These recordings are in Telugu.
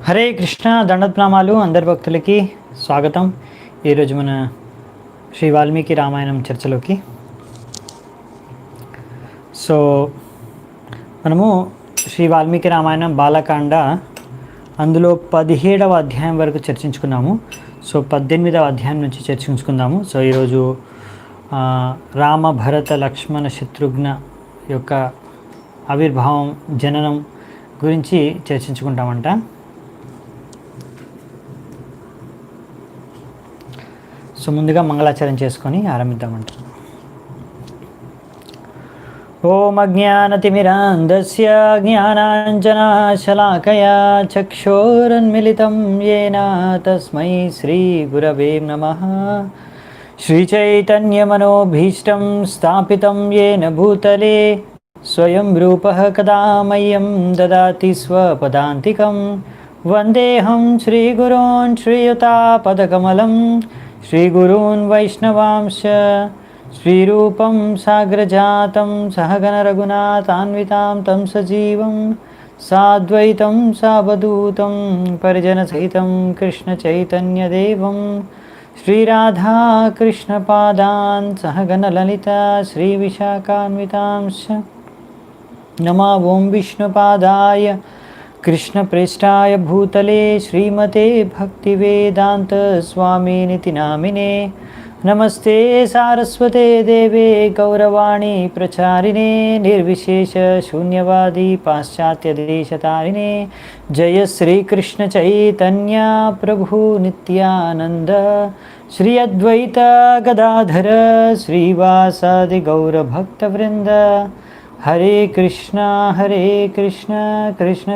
హరే కృష్ణ దండప్నామాలు అందరి భక్తులకి స్వాగతం. ఈరోజు మన శ్రీ వాల్మీకి రామాయణం చర్చలోకి. సో మనము శ్రీ వాల్మీకి రామాయణం బాలకాండ అందులో 17వ అధ్యాయం వరకు చర్చించుకున్నాము. సో 18వ అధ్యాయం నుంచి చర్చించుకుందాము. సో ఈరోజు రామ భరత లక్ష్మణ శత్రుఘ్న యొక్క ఆవిర్భావం జననం గురించి చర్చించుకుంటామంట. సో ముందుగా మంగళాచరణ చేసుకొని ఆరంభిద్దామంట. ఓం అజ్ఞానతిమిరాంధస్య జ్ఞానాంజనశలాకయా చక్షోరన్మిళితం యేన తస్మై శ్రీగురవే నమః. శ్రీచైతన్యమనోభీష్టం స్థాపితం యేన భూతలే స్వయం రూపః కదా మह्यं దదాతి స్వపదాంతికం. వందేహం శ్రీగురోన్ శ్రీయుతాపదకమలం శ్రీగురూన్ వైష్ణవాంశ శ్రీరూపం సాగ్రజాతం సహగణ రఘునాథాన్వితాం తం సజీవం సాద్వైతం సావధూతం పరిజనసహితం కృష్ణ చైతన్యదేవం శ్రీరాధాకృష్ణపాదాన్ సహగణ లలిత శ్రీవిశాఖాన్వితాంశ నమో ఓం విష్ణుపాదాయ कृष्णप्रेष्ठाय भूतले श्रीमते भक्तिवेदांत स्वामिनिति नामिने. नमस्ते सारस्वते देवे गौरवाणी प्रचारिणे निर्विशेष शून्यवादी पाश्चात्यदेशतारिणे. जय श्री कृष्ण चैतन्य प्रभु नित्यानंद श्री अद्वैत गदाधर श्रीवासादि गौरभक्तवृंद. हरे कृष्णा कृष्ण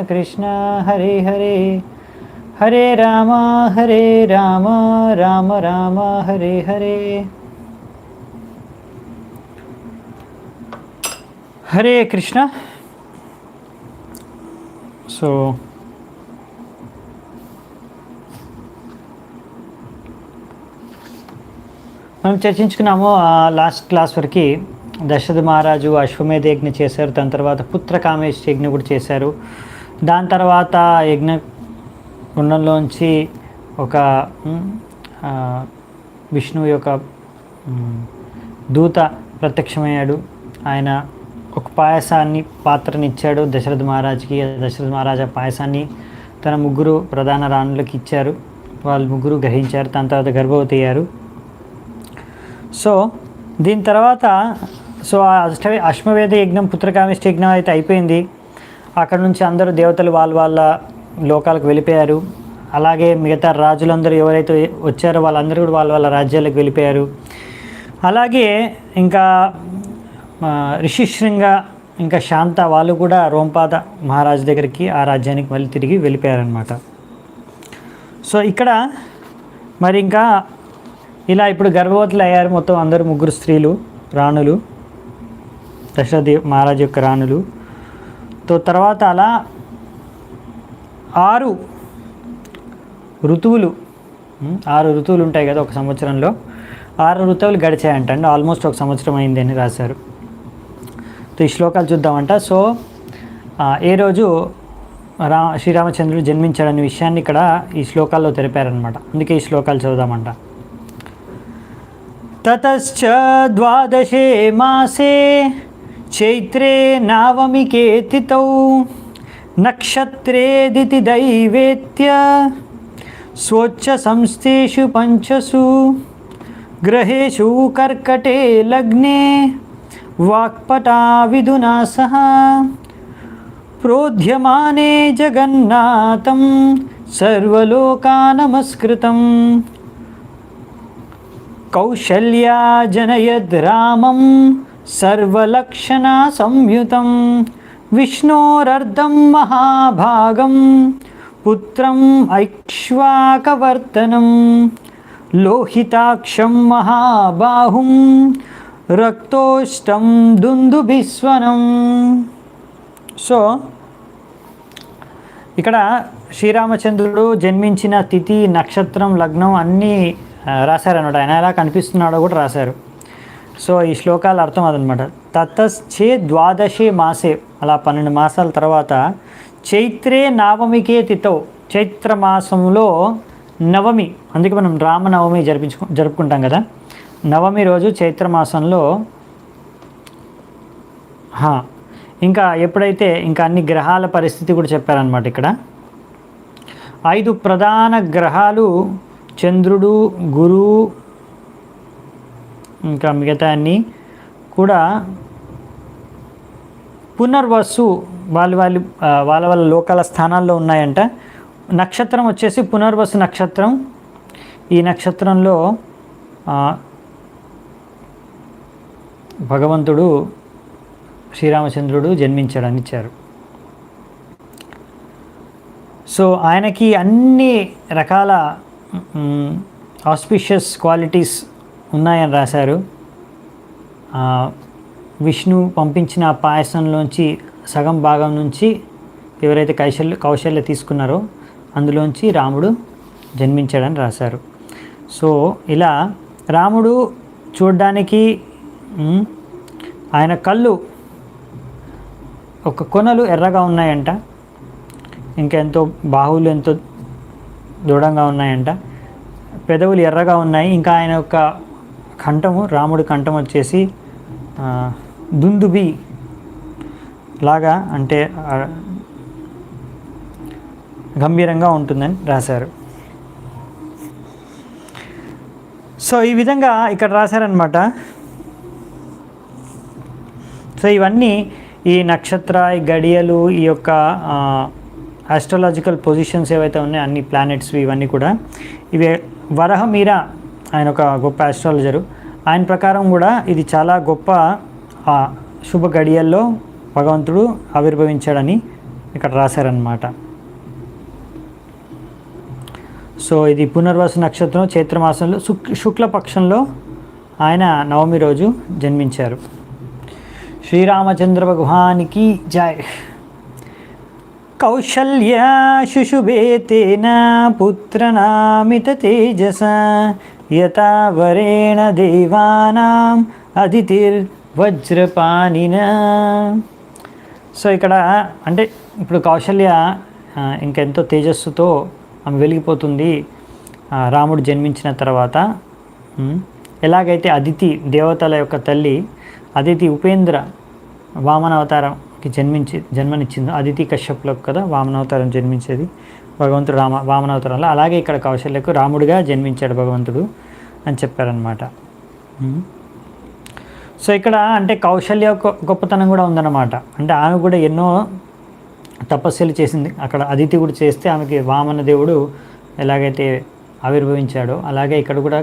कृष्ण हरे हरे हरे राम राम राम हरे हरे हरे कृष्ण. సో మనం చర్చించుకున్నాము లాస్ట్ క్లాస్ వరకు. దశరథ మహారాజు అశ్వమేధ యజ్ఞ చేశారు, దాని తర్వాత పుత్రకామేశ యజ్ఞ కూడా చేశారు. దాని తర్వాత యజ్ఞ గుండంలోంచి ఒక విష్ణువు యొక్క దూత ప్రత్యక్షమయ్యాడు. ఆయన ఒక పాత్రని ఇచ్చాడు దశరథ మహారాజుకి. దశరథ మహారాజు ఆ పాయసాన్ని తన ముగ్గురు ప్రధాన రాణులకు ఇచ్చారు. వాళ్ళు ముగ్గురు గ్రహించారు. దాని తర్వాత గర్భవతి అయ్యారు. సో దీని తర్వాత అశ్వమేధ యజ్ఞం పుత్రకామేష్టి యజ్ఞం అయితే అయిపోయింది. అక్కడ నుంచి అందరూ దేవతలు వాళ్ళ లోకాలకు వెళ్ళిపోయారు. అలాగే మిగతా రాజులందరూ ఎవరైతే వచ్చారో వాళ్ళందరూ కూడా వాళ్ళ రాజ్యాలకు వెళ్ళిపోయారు. అలాగే ఇంకా రిషిశృంగ ఇంకా శాంత వాళ్ళు కూడా రోంపాద మహారాజు దగ్గరికి ఆ రాజ్యానికి మళ్ళీ తిరిగి వెళ్ళిపోయారనమాట. సో ఇక్కడ మరి ఇంకా ఇలా ఇప్పుడు గర్భవతులు అయ్యారు మొత్తం అందరూ ముగ్గురు స్త్రీలు రాణులు, దశరథ మహారాజు యొక్క రాణులు. తర్వాత అలా 6 ఋతువులు ఉంటాయి కదా ఒక సంవత్సరంలో. 6 ఋతువులు గడిచాయంటండి. ఆల్మోస్ట్ ఒక సంవత్సరం అయింది అని రాశారు. ఈ శ్లోకాలు చూద్దామంట. సో ఏ రోజు శ్రీరామచంద్రుడు జన్మించాడనే విషయాన్ని ఇక్కడ ఈ శ్లోకాల్లో తెలిపారనమాట. అందుకే ఈ శ్లోకాలు చదువుదామంట. తతశ్చ ద్వాదశే మాసే చైత్రే నవమికే తిథౌ నక్షత్రేదితి దైవేత్య స్వచ్ఛ సంస్థేషు పంచసు గ్రహేషు కర్కటే లగ్నే వాక్పటా విదునా సహ ప్రోధ్యమానే జగన్నాథం సర్వలోకానమస్కృతం. కౌశల్యా జనయద్ రామం సర్వలక్షణా సంయుతం విష్ణోరర్ధం మహాభాగం పుత్రం ఐక్ష్వాకవర్తనం లోహితాక్షం మహాబాహుం రక్తోష్టం దుందుభిస్వనం. సో ఇక్కడ శ్రీరామచంద్రుడు జన్మించిన తిథి, నక్షత్రం, లగ్నం అన్నీ రాశారనమాట. ఆయన ఎలా కనిపిస్తున్నాడో కూడా రాశారు. సో ఈ శ్లోకాల అర్థం అదనమాట. తతశ్చే ద్వాదశే మాసే, అలా 12 మాసాల తర్వాత చైత్రే నవమికే తిథౌ, చైత్రమాసంలో నవమి, అందుకే మనం రామనవమి జరుపుకుంటాం కదా. నవమి రోజు చైత్రమాసంలో ఇంకా ఎప్పుడైతే ఇంకా అన్ని గ్రహాల పరిస్థితి కూడా చెప్పారనమాట. ఇక్కడ 5 ప్రధాన గ్రహాలు చంద్రుడు, గురువు, ఇంకా మిగతా అన్నీ కూడా పునర్వసు వాళ్ళ లోకాల స్థానాల్లో ఉన్నాయంట. నక్షత్రం వచ్చేసి పునర్వసు నక్షత్రం. ఈ నక్షత్రంలో భగవంతుడు శ్రీరామచంద్రుడు జన్మించాడని ఇచ్చారు. సో ఆయనకి అన్ని రకాల ఆస్పిషియస్ క్వాలిటీస్ ఉన్నాయని రాశారు. విష్ణు పంపించిన పాయసంలోంచి సగం భాగం నుంచి ఎవరైతే కౌశల్య తీసుకున్నారో అందులోంచి రాముడు జన్మించాడని రాశారు. సో ఇలా రాముడు చూడ్డానికి ఆయన కళ్ళు ఒక కొనలు ఎర్రగా ఉన్నాయంట, ఇంకెంతో బాహువులు ఎంతో దృఢంగా ఉన్నాయంట, పెదవులు ఎర్రగా ఉన్నాయి. ఇంకా ఆయన యొక్క కంఠము, రాముడి కంఠం వచ్చేసి దుందుబి లాగా, అంటే గంభీరంగా ఉంటుందని రాశారు. సో ఈ విధంగా ఇక్కడ రాశారనమాట. సో ఇవన్నీ ఈ నక్షత్ర, ఈ గడియలు, ఈ యొక్క ఆస్ట్రాలజికల్ పొజిషన్స్ ఏవైతే ఉన్నాయో అన్ని ప్లానెట్స్ ఇవన్నీ కూడా ఇవే. వరహమీర ఆయన ఒక గొప్ప ఆస్ట్రాలజరు. ఆయన ప్రకారం కూడా ఇది చాలా గొప్ప శుభ గడియల్లో భగవంతుడు ఆవిర్భవించాడని ఇక్కడ రాశారనమాట. సో ఇది పునర్వసు నక్షత్రం చైత్రమాసంలో శుక్లపక్షంలో ఆయన నవమి రోజు జన్మించారు. శ్రీరామచంద్ర భగవానికి జై. కౌశల్య శుశుభేతేన పుత్రనామిత తేజస యథా వరేణ దేవానాం అదితిర్వజ్రపాణిన. సో ఇక్కడ అంటే ఇప్పుడు కౌశల్య ఇంకెంతో తేజస్సుతో ఆమె వెలిగిపోతుంది రాముడు జన్మించిన తర్వాత. ఎలాగైతే అదితి దేవతల యొక్క తల్లి అదితి ఉపేంద్ర వామనావతారంకి జన్మనిచ్చిందో, అదితి కశ్యపులకు కదా వామనావతారం జన్మించేది భగవంతుడు వామనావతారంలో, అలాగే ఇక్కడ కౌశల్యకు రాముడిగా జన్మించాడు భగవంతుడు అని చెప్పారనమాట. సో ఇక్కడ అంటే కౌశల్య గొప్పతనం కూడా ఉందన్నమాట. అంటే ఆమె కూడా ఎన్నో తపస్సులు చేసింది. అక్కడ అదితి కూడా చేస్తే ఆమెకి వామన దేవుడు ఎలాగైతే ఆవిర్భవించాడో అలాగే ఇక్కడ కూడా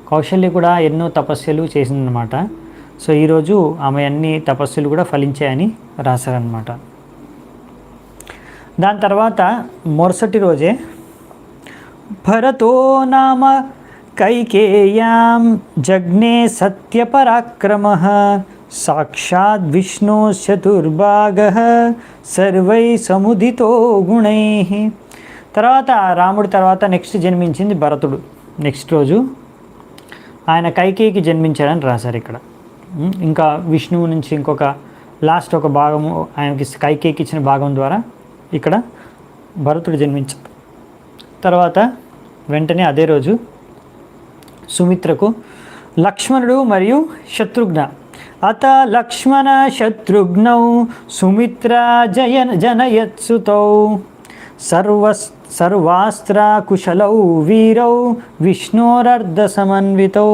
కౌశల్య కూడా ఎన్నో తపస్సులు చేసిందనమాట. సో ఈరోజు ఆమె అన్ని తపస్సులు కూడా ఫలించాయని రాశారనమాట. దాని తర్వాత మరుసటి రోజే భరతో నామ కైకేయాం జగ్నే సత్యపరాక్రమః సాక్షాత్ విష్ణు చతుర్భాగః సర్వై సముదితో గుణైః. తర్వాత రాముడి తర్వాత నెక్స్ట్ జన్మించింది భరతుడు. నెక్స్ట్ రోజు ఆయన కైకేయికి జన్మించాడని రాశారు ఇక్కడ. ఇంకా విష్ణువు నుంచి ఇంకొక లాస్ట్ ఒక భాగము ఆయనకి కైకేయికి ఇచ్చిన భాగం ద్వారా ఇక్కడ భరతుడు జన్మించాడు. తర్వాత వెంటనే అదే రోజు సుమిత్రకు లక్ష్మణుడు మరియు శత్రుఘ్న అత లక్ష్మణ శత్రుఘ్నౌ సుమిత్ర జనయత్సుతౌ సర్వాస్త్ర కుశలౌ వీరౌ విష్ణోరర్ధ సమన్వితౌ.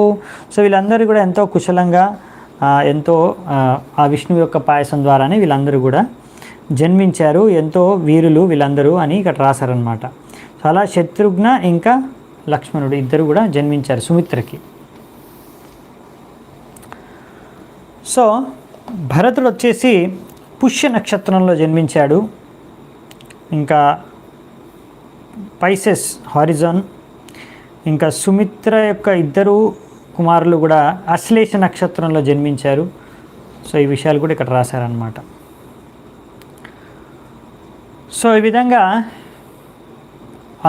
సో వీళ్ళందరూ కూడా ఎంతో కుశలంగా ఎంతో ఆ విష్ణువు యొక్క పాయసం ద్వారానే వీళ్ళందరూ కూడా జన్మించారు, ఎంతో వీరులు వీళ్ళందరూ అని ఇక్కడ రాశారనమాట. సో అలా శత్రుఘ్న ఇంకా లక్ష్మణుడు ఇద్దరు కూడా జన్మించారు సుమిత్రకి. సో భరతుడు వచ్చేసి పుష్య నక్షత్రంలో జన్మించాడు. ఇంకా పైసెస్ హారిజాన్, ఇంకా సుమిత్ర యొక్క ఇద్దరు కుమారులు కూడా అశ్లేష నక్షత్రంలో జన్మించారు. సో ఈ విషయాలు కూడా ఇక్కడ రాశారనమాట. సో ఈ విధంగా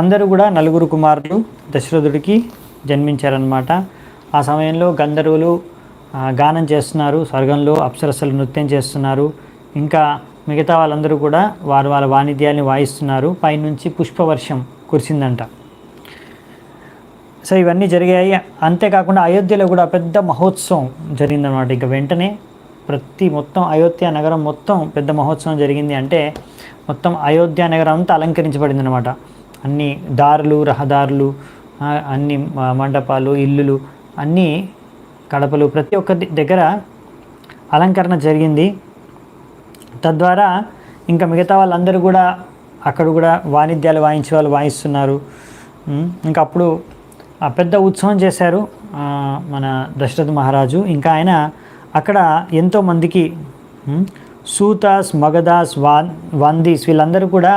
అందరూ కూడా నలుగురు కుమారులు దశరథుడికి జన్మించారనమాట. ఆ సమయంలో గంధర్వులు గానం చేస్తున్నారు, స్వర్గంలో అప్సరసలు నృత్యం చేస్తున్నారు, ఇంకా మిగతా వాళ్ళందరూ కూడా వారు వాళ్ళ వాయిద్యాల్ని వాయిస్తున్నారు. పైనుంచి పుష్పవర్షం కురిసిందంట. సో ఇవన్నీ జరిగాయి. అంతేకాకుండా అయోధ్యలో కూడా పెద్ద మహోత్సవం జరిగిందనమాట. ఇక వెంటనే మొత్తం అయోధ్య నగరం మొత్తం పెద్ద మహోత్సవం జరిగింది. అంటే మొత్తం అయోధ్య నగరం అంతా అలంకరించబడింది అనమాట. అన్ని దారులు, రహదారులు, అన్ని మండపాలు, ఇల్లులు, అన్నీ కడపలు, ప్రతి ఒక్కరి దగ్గర అలంకరణ జరిగింది. తద్వారా ఇంకా మిగతా వాళ్ళందరూ కూడా అక్కడ కూడా వాయిద్యాలు వాయించే వాళ్ళు వాయిస్తున్నారు. ఇంకా అప్పుడు పెద్ద ఉత్సవం చేశారు మన దశరథ మహారాజు. ఇంకా ఆయన అక్కడ ఎంతోమందికి సూతాస్, మగధాస్, వందీస్ వీళ్ళందరూ కూడా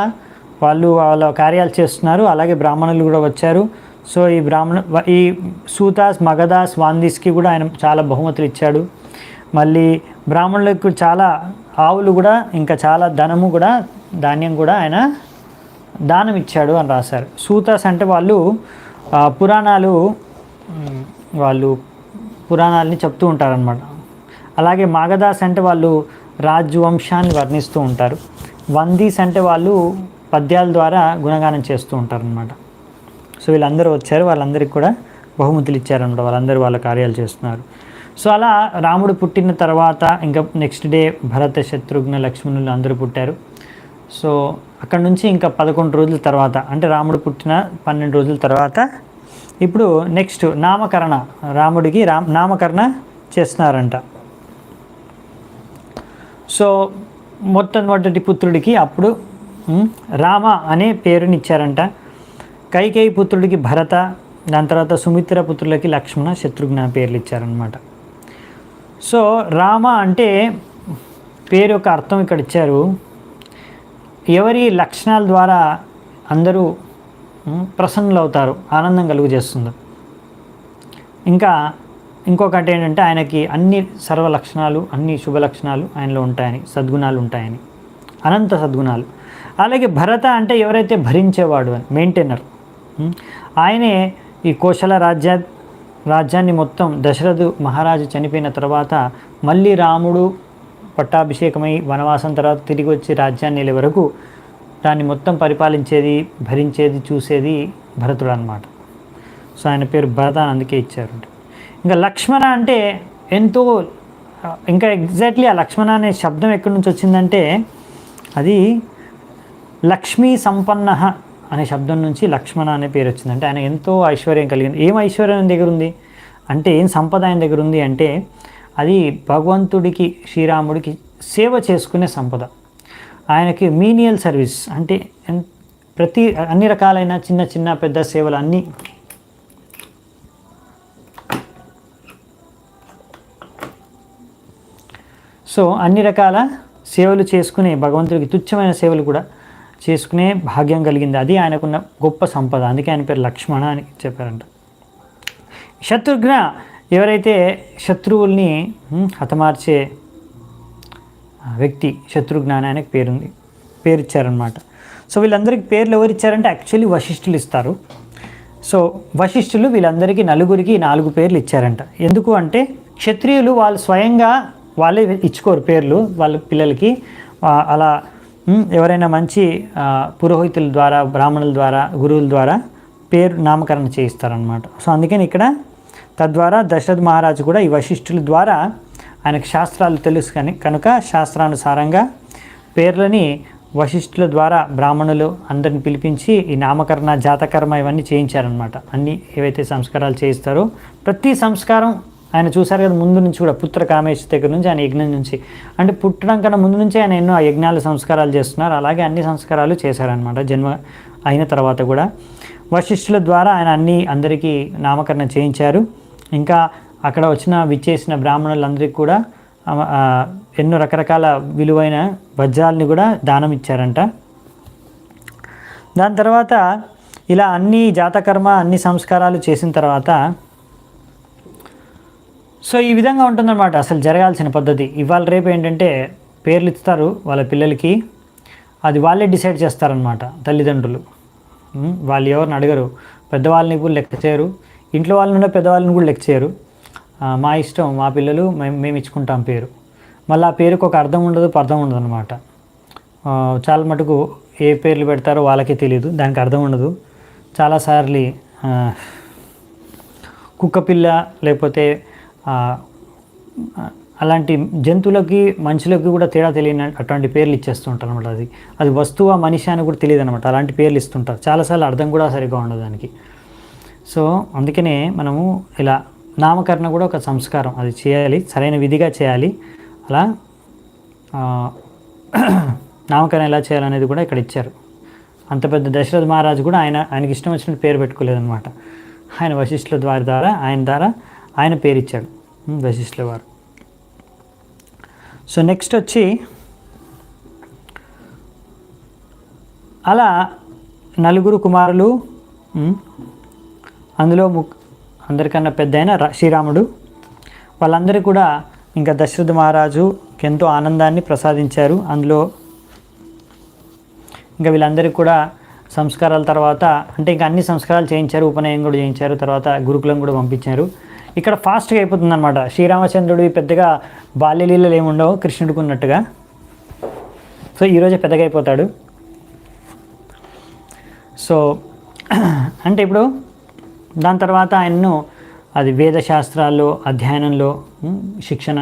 వాళ్ళ కార్యాలు చేస్తున్నారు. అలాగే బ్రాహ్మణులు కూడా వచ్చారు. సో ఈ సూతాస్, మగధాస్, వాందీస్కి కూడా ఆయన చాలా బహుమతులు ఇచ్చాడు. మళ్ళీ బ్రాహ్మణులకు చాలా ఆవులు కూడా, ఇంకా చాలా ధాన్యం కూడా ఆయన దానం ఇచ్చాడు అని రాశారు. సూతాస్ అంటే వాళ్ళు పురాణాలని చెప్తూ ఉంటారనమాట. అలాగే మగధాస్ అంటే వాళ్ళు రాజవంశాన్ని వర్ణిస్తూ ఉంటారు. వందీస్ అంటే వాళ్ళు పద్యాల ద్వారా గుణగానం చేస్తూ ఉంటారనమాట. సో వీళ్ళందరూ వచ్చారు, వాళ్ళందరికీ కూడా బహుమతులు ఇచ్చారనమాట. వాళ్ళందరూ వాళ్ళ కార్యాలు చేస్తున్నారు. సో అలా రాముడు పుట్టిన తర్వాత ఇంకా నెక్స్ట్ డే భరత, శత్రుఘ్న, లక్ష్మణులు అందరూ పుట్టారు. సో అక్కడ నుంచి ఇంకా 11 రోజుల తర్వాత, అంటే రాముడు పుట్టిన 12 రోజుల తర్వాత ఇప్పుడు నెక్స్ట్ నామకరణ, రాముడికి నామకరణ చేస్తున్నారంట. సో మొట్టమొదటి పుత్రుడికి అప్పుడు రామ అనే పేరునిచ్చారంట. కైకేయి పుత్రుడికి భరత, దాని తర్వాత సుమిత్ర పుత్రులకి లక్ష్మణ, శత్రుఘ్న పేర్లు ఇచ్చారనమాట. సో రామ అంటే పేరు యొక్క అర్థం ఇక్కడ ఇచ్చారు. ఎవరి లక్షణాల ద్వారా అందరూ ప్రసన్నులు అవుతారు, ఆనందం కలుగు చేస్తుంది. ఇంకా ఇంకొకటి ఏంటంటే ఆయనకి అన్ని సర్వ లక్షణాలు, అన్ని శుభ లక్షణాలు ఆయనలో ఉంటాయని, సద్గుణాలు ఉంటాయని, అనంత సద్గుణాలు. అలాగే భరత అంటే ఎవరైతే భరించేవాడు అని, మెయింటైనర్. ఆయనే ఈ కోశల రాజ్యాన్ని మొత్తం దశరథు మహారాజు చనిపోయిన తర్వాత మళ్ళీ రాముడు పట్టాభిషేకమై వనవాసం తర్వాత తిరిగి వచ్చి రాజ్యాన్ని వెళ్ళే వరకు దాన్ని మొత్తం పరిపాలించేది, భరించేది, చూసేది భరతుడు అన్నమాట. సో ఆయన పేరు భరత అందుకే ఇచ్చారు. ఇంకా లక్ష్మణ అంటే ఎంతో, ఇంకా ఎగ్జాక్ట్లీ ఆ లక్ష్మణ అనే శబ్దం ఎక్కడి నుంచి వచ్చిందంటే అది లక్ష్మీ సంపన్న అనే శబ్దం నుంచి లక్ష్మణ అనే పేరు వచ్చింది. అంటే ఆయన ఎంతో ఐశ్వర్యం కలిగింది. ఏం ఐశ్వర్యం దగ్గర ఉంది అంటే, ఏం సంపద ఆయన దగ్గర ఉంది అంటే అది భగవంతుడికి, శ్రీరాముడికి సేవ చేసుకునే సంపద. ఆయనకి మీనియల్ సర్వీస్ అంటే అన్ని రకాలైన చిన్న చిన్న పెద్ద సేవలు అన్నీ సో అన్ని రకాల సేవలు చేసుకునే, భగవంతుడికి తుచ్చమైన సేవలు కూడా చేసుకునే భాగ్యం కలిగింది. అది ఆయనకున్న గొప్ప సంపద. అందుకే ఆయన పేరు లక్ష్మణ అని చెప్పారంట. శత్రుఘ్న ఎవరైతే శత్రువుల్ని హతమార్చే వ్యక్తి, శత్రుఘ్న అని ఆయనకు పేరు ఇచ్చారనమాట. సో వీళ్ళందరికీ పేర్లు ఎవరు ఇచ్చారంటే యాక్చువల్లీ వశిష్ఠులు ఇస్తారు. సో వశిష్ఠులు వీళ్ళందరికీ నలుగురికి 4 పేర్లు ఇచ్చారంట. ఎందుకు అంటే క్షత్రియులు వాళ్ళు స్వయంగా వాళ్ళే ఇచ్చుకోరు పేర్లు వాళ్ళ పిల్లలకి. అలా ఎవరైనా మంచి పురోహితుల ద్వారా, బ్రాహ్మణుల ద్వారా, గురువుల ద్వారా పేరు నామకరణ చేయిస్తారనమాట. సో అందుకని ఇక్కడ తద్వారా దశరథ మహారాజు కూడా ఈ వశిష్ఠుల ద్వారా ఆయనకు శాస్త్రాలు తెలుసు కనుక శాస్త్రానుసారంగా పేర్లని వశిష్ఠుల ద్వారా బ్రాహ్మణులు అందరిని పిలిపించి ఈ నామకరణ, జాతకర్మ ఇవన్నీ చేయించారనమాట. అన్నీ ఏవైతే సంస్కారాలు చేయిస్తారో ప్రతి సంస్కారం ఆయన చూశారు కదా ముందు నుంచి కూడా, పుత్ర కామేశ్ దగ్గర నుంచి ఆయన యజ్ఞం నుంచి, అంటే పుట్టడం కన్నా ముందు నుంచి ఆయన ఎన్నో యజ్ఞాలు, సంస్కారాలు చేస్తున్నారు. అలాగే అన్ని సంస్కారాలు చేశారనమాట జన్మ అయిన తర్వాత కూడా. వశిష్ఠుల ద్వారా ఆయన అందరికీ నామకరణ చేయించారు. ఇంకా అక్కడ విచ్చేసిన బ్రాహ్మణులందరికీ కూడా ఎన్నో రకరకాల విలువైన వజ్రాలని కూడా దానం ఇచ్చారంట. దాని తర్వాత ఇలా అన్ని జాతకర్మ, అన్ని సంస్కారాలు చేసిన తర్వాత సో ఈ విధంగా ఉంటుందన్నమాట అసలు జరగాల్సిన పద్ధతి. ఇవాళ రేపు ఏంటంటే పేర్లు ఇస్తారు వాళ్ళ పిల్లలకి, అది వాళ్ళే డిసైడ్ చేస్తారనమాట తల్లిదండ్రులు. వాళ్ళు ఎవరిని అడగరు, పెద్దవాళ్ళని కూడా లెక్క చేయరు, ఇంట్లో వాళ్ళని పెద్దవాళ్ళని కూడా లెక్క చేయరు. మా ఇష్టం, మా పిల్లలు, మేము ఇచ్చుకుంటాం పేరు. మళ్ళీ ఆ పేరుకు ఒక అర్థం ఉండదు, పర్థం ఉండదు అనమాట. చాలా మటుకు ఏ పేర్లు పెడతారో వాళ్ళకే తెలియదు, దానికి అర్థం ఉండదు. చాలాసార్లు కుక్కపిల్ల లేకపోతే అలాంటి జంతువులకి మనుషులకి కూడా తేడా తెలియని అటువంటి పేర్లు ఇచ్చేస్తుంటారు అనమాట. అది వస్తువు మనిషి అని కూడా తెలియదు అనమాట. అలాంటి పేర్లు ఇస్తుంటారు, చాలాసార్లు అర్థం కూడా సరిగ్గా ఉండదు దానికి. సో అందుకనే మనము ఇలా నామకరణ కూడా ఒక సంస్కారం, అది చేయాలి, సరైన విధిగా చేయాలి. అలా నామకరణ ఎలా చేయాలనేది కూడా ఇక్కడ ఇచ్చారు. అంత పెద్ద దశరథ మహారాజు కూడా ఆయనకి ఇష్టం వచ్చినట్టు పేరు పెట్టుకోలేదన్నమాట. ఆయన వశిష్ఠుల ద్వారా ఆయన పేరు ఇచ్చాడు, వశిష్ఠుల వారు. సో నెక్స్ట్ వచ్చి అలా 4 కుమారులు, అందులో అందరికన్నా పెద్ద అయిన శ్రీరాముడు, వాళ్ళందరూ కూడా ఇంకా దశరథ మహారాజుకి ఎంతో ఆనందాన్ని ప్రసాదించారు. అందులో ఇంకా వీళ్ళందరికీ కూడా సంస్కారాల తర్వాత, అంటే ఇంకా అన్ని సంస్కారాలు చేయించారు, ఉపనయనం కూడా చేయించారు, తర్వాత గురుకులం కూడా పంపించారు. ఇక్కడ ఫాస్ట్గా అయిపోతుంది అనమాట. శ్రీరామచంద్రుడి పెద్దగా బాల్యలీలలు ఏమి ఉండవు కృష్ణుడికి ఉన్నట్టుగా. సో ఈరోజే పెద్దగా అయిపోతాడు. సో అంటే ఇప్పుడు దాని తర్వాత ఆయన్ను అది వేదశాస్త్రాల్లో అధ్యయనంలో శిక్షణ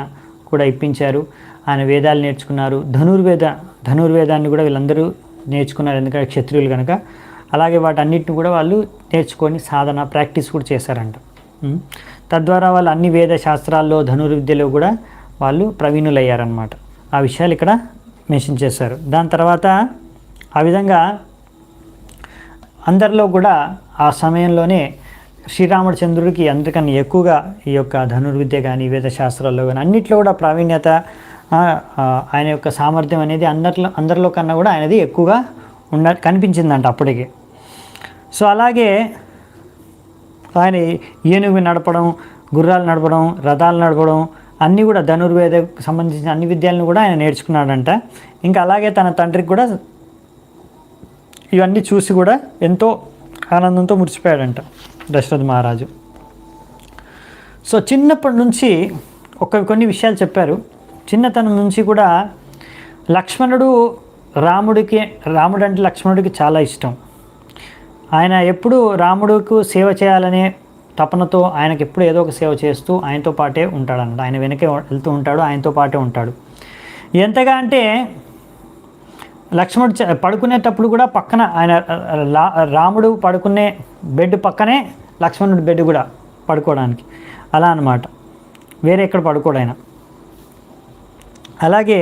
కూడా ఇప్పించారు. ఆయన వేదాలు నేర్చుకున్నారు. ధనుర్వేదాన్ని కూడా వీళ్ళందరూ నేర్చుకున్నారు, ఎందుకంటే క్షత్రియులు కనుక. అలాగే వాటన్నిటిని కూడా వాళ్ళు నేర్చుకొని సాధన ప్రాక్టీస్ కూడా చేశారంట. తద్వారా వాళ్ళు అన్ని వేద శాస్త్రాల్లో ధనుర్విద్యలో కూడా వాళ్ళు ప్రవీణులయ్యారనమాట. ఆ విషయాలు ఇక్కడ మెన్షన్ చేశారు. దాని తర్వాత ఆ విధంగా అందరిలో కూడా ఆ సమయంలోనే శ్రీరామచంద్రుడికి అందరికన్నా ఎక్కువగా ఈ యొక్క ధనుర్విద్య కానీ వేదశాస్త్రాల్లో కానీ అన్నిట్లో కూడా ప్రావీణ్యత, ఆయన యొక్క సామర్థ్యం అనేది అందరిలో కన్నా కూడా ఆయనది ఎక్కువగా కనిపించిందంట అప్పటికే. సో అలాగే ఆయన ఏనుగు నడపడం, గుర్రాలు నడపడం, రథాలు నడపడం అన్నీ కూడా ధనుర్వేదకు సంబంధించిన అన్ని విద్యలను కూడా ఆయన నేర్చుకున్నాడంట. ఇంకా అలాగే తన తండ్రికి కూడా ఇవన్నీ చూసి కూడా ఎంతో ఆనందంతో మురిసిపోయాడంట దశరథ మహారాజు. సో చిన్నప్పటి నుంచి కొన్ని విషయాలు చెప్పారు. చిన్నతనం నుంచి కూడా రాముడు అంటే లక్ష్మణుడికి చాలా ఇష్టం. ఆయన ఎప్పుడు రాముడికి సేవ చేయాలనే తపనతో ఆయనకి ఎప్పుడు ఏదో ఒక సేవ చేస్తూ ఆయనతో పాటే ఉంటాడన్నమాట. ఆయన వెనకే వెళ్తూ ఉంటాడు, ఆయనతో పాటే ఉంటాడు. ఎంతగా అంటే లక్ష్మణుడు పడుకునేటప్పుడు కూడా పక్కన ఆయన రాముడు పడుకునే బెడ్ పక్కనే లక్ష్మణుడి బెడ్ కూడా పడుకోవడానికి, అలా అన్నమాట. వేరే ఎక్కడ పడుకోడు ఆయన. అలాగే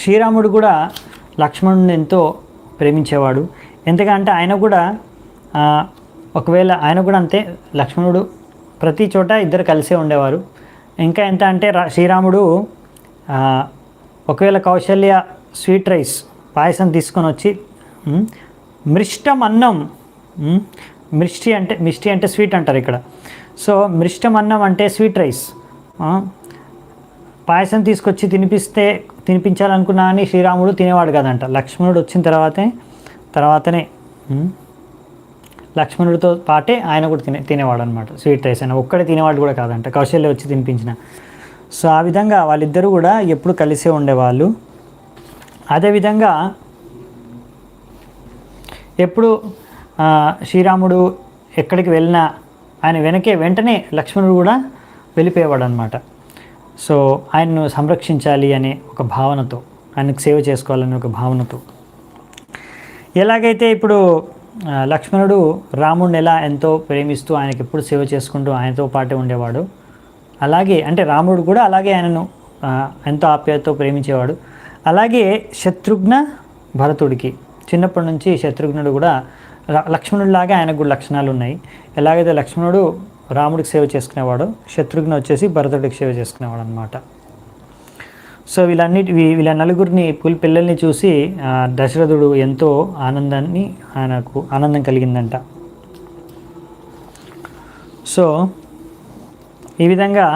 శ్రీరాముడు కూడా లక్ష్మణుడిని ఎంతో ప్రేమించేవాడు. ఎంతగా అంటే ఆయన కూడా ఒకవేళ ఆయన కూడా అంతే, లక్ష్మణుడు ప్రతి చోట ఇద్దరు కలిసే ఉండేవారు. ఇంకా ఎంత అంటే శ్రీరాముడు ఒకవేళ కౌశల్య స్వీట్ రైస్ పాయసం తీసుకొని వచ్చి మిష్టం అన్నం, మిష్టి అంటే స్వీట్ అంటారు ఇక్కడ. సో మిష్టం అన్నం అంటే స్వీట్ రైస్, పాయసం తీసుకొచ్చి తినిపించాలనుకున్నా అని శ్రీరాముడు తినేవాడు కదంట. లక్ష్మణుడు వచ్చిన తర్వాతనే లక్ష్మణుడితో పాటే ఆయన కూడా తినేవాడు అనమాట స్వీట్ రైస్. ఆయన ఒక్కడే తినేవాడు కూడా కాదంట, కౌశల్య వచ్చి తినిపించిన. సో ఆ విధంగా వాళ్ళిద్దరూ కూడా ఎప్పుడు కలిసే ఉండేవాళ్ళు. అదేవిధంగా ఎప్పుడు శ్రీరాముడు ఎక్కడికి వెళ్ళినా ఆయన వెంటనే లక్ష్మణుడు కూడా వెళ్ళిపోయేవాడు అనమాట. సో ఆయన్ను సంరక్షించాలి అనే ఒక భావనతో, ఆయనకు సేవ చేసుకోవాలనే ఒక భావనతో. ఎలాగైతే ఇప్పుడు లక్ష్మణుడు రాముడిని ఎలా ఎంతో ప్రేమిస్తూ ఆయనకి ఎప్పుడు సేవ చేసుకుంటూ ఆయనతో పాటే ఉండేవాడు, అలాగే అంటే రాముడు కూడా అలాగే ఆయనను ఎంతో ఆప్యాయతతో ప్రేమించేవాడు. అలాగే శత్రుఘ్న భరతుడికి చిన్నప్పటి నుంచి శత్రుఘ్నుడు కూడా లక్ష్మణుడిలాగా ఆయనకు కూడా లక్షణాలు ఉన్నాయి. ఎలాగైతే లక్ష్మణుడు రాముడికి సేవ చేసుకునేవాడు, శత్రుఘ్న వచ్చేసి భరతుడికి సేవ చేసుకునేవాడు అనమాట. సో వీళ్ళ నలుగురిని పిల్లల్ని చూసి దశరథుడు ఎంతో ఆయనకు ఆనందం కలిగిందంట. సో ఈ విధంగా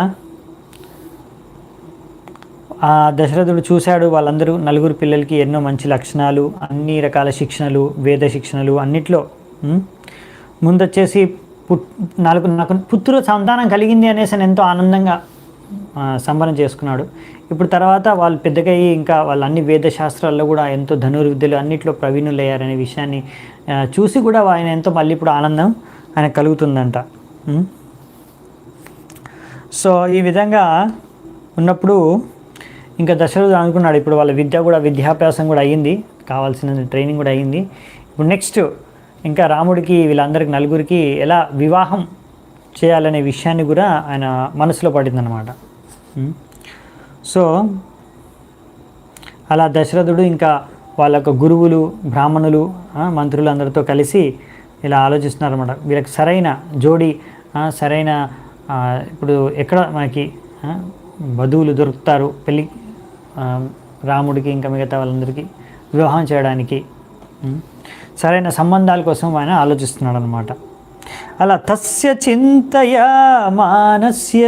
దశరథుడు చూశాడు వాళ్ళందరూ నలుగురు పిల్లలకి ఎన్నో మంచి లక్షణాలు, అన్ని రకాల శిక్షణలు, వేద శిక్షణలు అన్నిట్లో. ముందొచ్చేసి నాకు పుత్రుడు సంతానం కలిగింది అనేసి అని ఎంతో ఆనందంగా సంబరం చేసుకున్నాడు. ఇప్పుడు తర్వాత వాళ్ళు పెద్దగా అయ్యి ఇంకా వాళ్ళు అన్ని వేద శాస్త్రాల్లో కూడా ఎంతో ధనుర్విద్యలు అన్నింటిలో ప్రవీణులయ్యారనే విషయాన్ని చూసి కూడా ఆయన ఎంతో మళ్ళీ ఇప్పుడు ఆనందం ఆయన కలుగుతుందంట. సో ఈ విధంగా ఉన్నప్పుడు ఇంకా దశరథుడు అనుకున్నాడు, ఇప్పుడు వాళ్ళ విద్యాభ్యాసం కూడా అయ్యింది, కావాల్సిన ట్రైనింగ్ కూడా అయ్యింది. ఇప్పుడు నెక్స్ట్ ఇంకా రాముడికి వీళ్ళందరికి నలుగురికి ఎలా వివాహం చేయాలనే విషయాన్ని కూడా ఆయన మనసులో పడిందనమాట. సో అలా దశరథుడు ఇంకా వాళ్ళ యొక్క గురువులు, బ్రాహ్మణులు, మంత్రులు అందరితో కలిసి ఇలా ఆలోచిస్తున్నారన్నమాట. వీళ్ళకి సరైన జోడి, సరైన ఇప్పుడు ఎక్కడ మనకి వధువులు దొరుకుతారు పెళ్ళి రాముడికి ఇంకా మిగతా వాళ్ళందరికీ వివాహం చేయడానికి సరైన సంబంధాల కోసం ఆయన ఆలోచిస్తున్నాడు అనమాట. అలా తస్య చింతయా మానస్య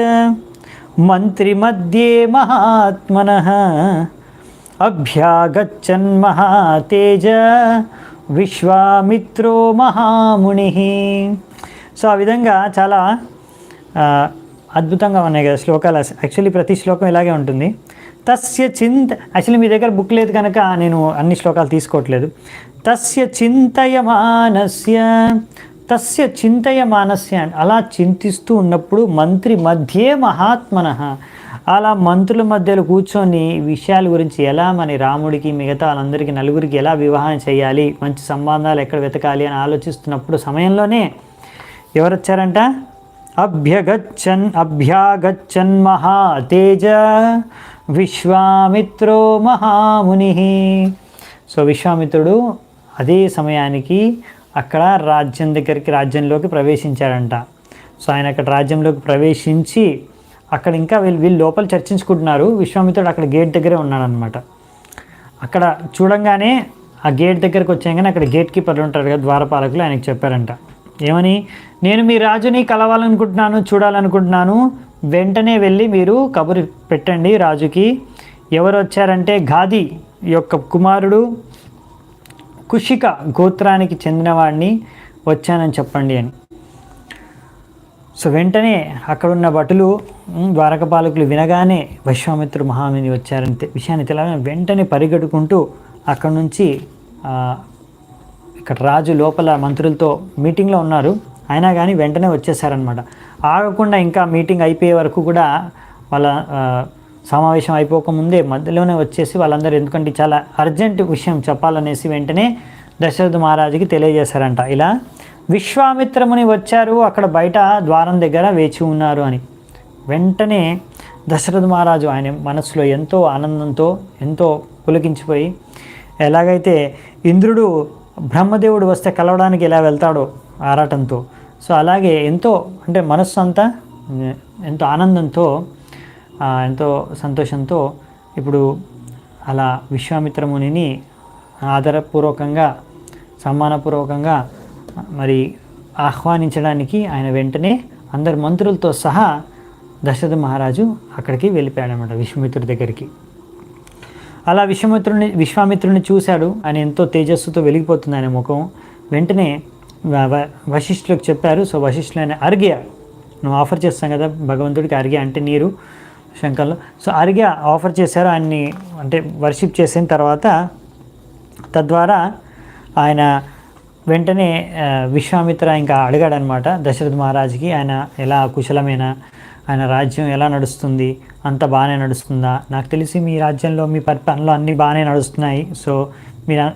మంత్రి మధ్యే మహాత్మనః అభ్యాగచ్చన్ మహాతేజ విశ్వామిత్రో మహాముని. సో ఆ విధంగా చాలా అద్భుతంగా ఉన్నాయి కదా శ్లోకాలు. యాక్చువల్లీ ప్రతి శ్లోకం ఇలాగే ఉంటుంది. తస్య యాక్చువల్లీ మీ దగ్గర బుక్ లేదు కనుక నేను అన్ని శ్లోకాలు తీసుకోవట్లేదు. తస్య చింతయమానస్య అలా చింతిస్తూ ఉన్నప్పుడు మంత్రి మధ్యే మహాత్మనః అలా మంత్రుల మధ్యలో కూర్చొని విషయాల గురించి ఎలా మన రాముడికి మిగతా వాళ్ళందరికీ నలుగురికి ఎలా వివాహం చేయాలి, మంచి సంబంధాలు ఎక్కడ వెతకాలి అని ఆలోచిస్తున్నప్పుడు సమయంలోనే ఎవరు వచ్చారంట? అభ్యాగచ్చన్ మహాతేజ విశ్వామిత్రో మహాముని. సో విశ్వామిత్రుడు అదే సమయానికి అక్కడ రాజ్యంలోకి ప్రవేశించాడంట. సో ఆయన అక్కడ రాజ్యంలోకి ప్రవేశించి అక్కడ ఇంకా వీళ్ళు లోపల చర్చించుకుంటున్నారు. విశ్వామిత్రుడు అక్కడ గేట్ దగ్గరే ఉన్నాడనమాట. అక్కడ చూడంగానే ఆ గేట్ దగ్గరకు వచ్చాగానే అక్కడ గేట్ కీపర్లు ఉంటారు కదా, ద్వారపాలకులు, ఆయనకు చెప్పారంట ఏమని, నేను మీ రాజుని కలవాలనుకుంటున్నాను, చూడాలనుకుంటున్నాను, వెంటనే వెళ్ళి మీరు కబురు పెట్టండి రాజుకి. ఎవరు వచ్చారంటే గాది యొక్క కుమారుడు కుషిక గోత్రానికి చెందినవాడిని వచ్చానని చెప్పండి అని. సో వెంటనే అక్కడున్న భటులు, ద్వారకపాలకులు వినగానే విశ్వామిత్ర మహాముని వచ్చారంటే విషయాన్ని తెలవగానే వెంటనే పరిగెడుకుంటూ అక్కడ నుంచి ఇక్కడ రాజు లోపల మంత్రులతో మీటింగ్లో ఉన్నారు, అయినా కానీ వెంటనే వచ్చేసారనమాట. ఆగకుండా ఇంకా మీటింగ్ అయిపోయే వరకు కూడా వాళ్ళ సమావేశం అయిపోకముందే మధ్యలోనే వచ్చేసి వాళ్ళందరూ, ఎందుకంటే చాలా అర్జెంట్ విషయం చెప్పాలనేసి వెంటనే దశరథ మహారాజుకి తెలియజేశారంట. ఇలా విశ్వామిత్రముని వచ్చారు, అక్కడ బయట ద్వారం దగ్గర వేచి ఉన్నారు అని. వెంటనే దశరథ మహారాజు ఆయన మనసులో ఎంతో ఆనందంతో ఎంతో పులకించిపోయి, ఎలాగైతే ఇంద్రుడు బ్రహ్మదేవుడు వస్తే కలవడానికి ఎలా వెళ్తాడో ఆరాటంతో, సో అలాగే ఎంతో అంటే మనస్సు అంతా ఎంతో ఆనందంతో ఎంతో సంతోషంతో ఇప్పుడు అలా విశ్వామిత్రమునిని ఆదరపూర్వకంగా సన్మానపూర్వకంగా మరి ఆహ్వానించడానికి ఆయన వెంటనే అందరి మంత్రులతో సహా దశరథ మహారాజు అక్కడికి వెళ్ళిపోయాడనమాట విశ్వామిత్రుడి దగ్గరికి. అలా విశ్వామిత్రుడిని చూశాడు. ఆయన ఎంతో తేజస్సుతో వెలిగిపోతుంది ఆయన ముఖం. వెంటనే వశిష్ఠులకు చెప్పారు. సో వశిష్ఠులు ఆయన అర్ఘ్య, నువ్వు ఆఫర్ చేస్తాం కదా భగవంతుడికి, అర్ఘ్య అంటే నీరు శంకర్లో, సో అర్ఘ్య ఆఫర్ చేశారు ఆయన్ని, అంటే వర్షిప్ చేసిన తర్వాత తద్వారా ఆయన వెంటనే విశ్వామిత్ర ఇంకా అడిగాడనమాట దశరథ మహారాజుకి, ఆయన ఎలా కుశలమైన, ఆయన రాజ్యం ఎలా నడుస్తుంది, అంత బాగానే నడుస్తుందా, నాకు తెలిసి మీ రాజ్యంలో మీ పరిపాలనలో అన్నీ బాగానే నడుస్తున్నాయి, సో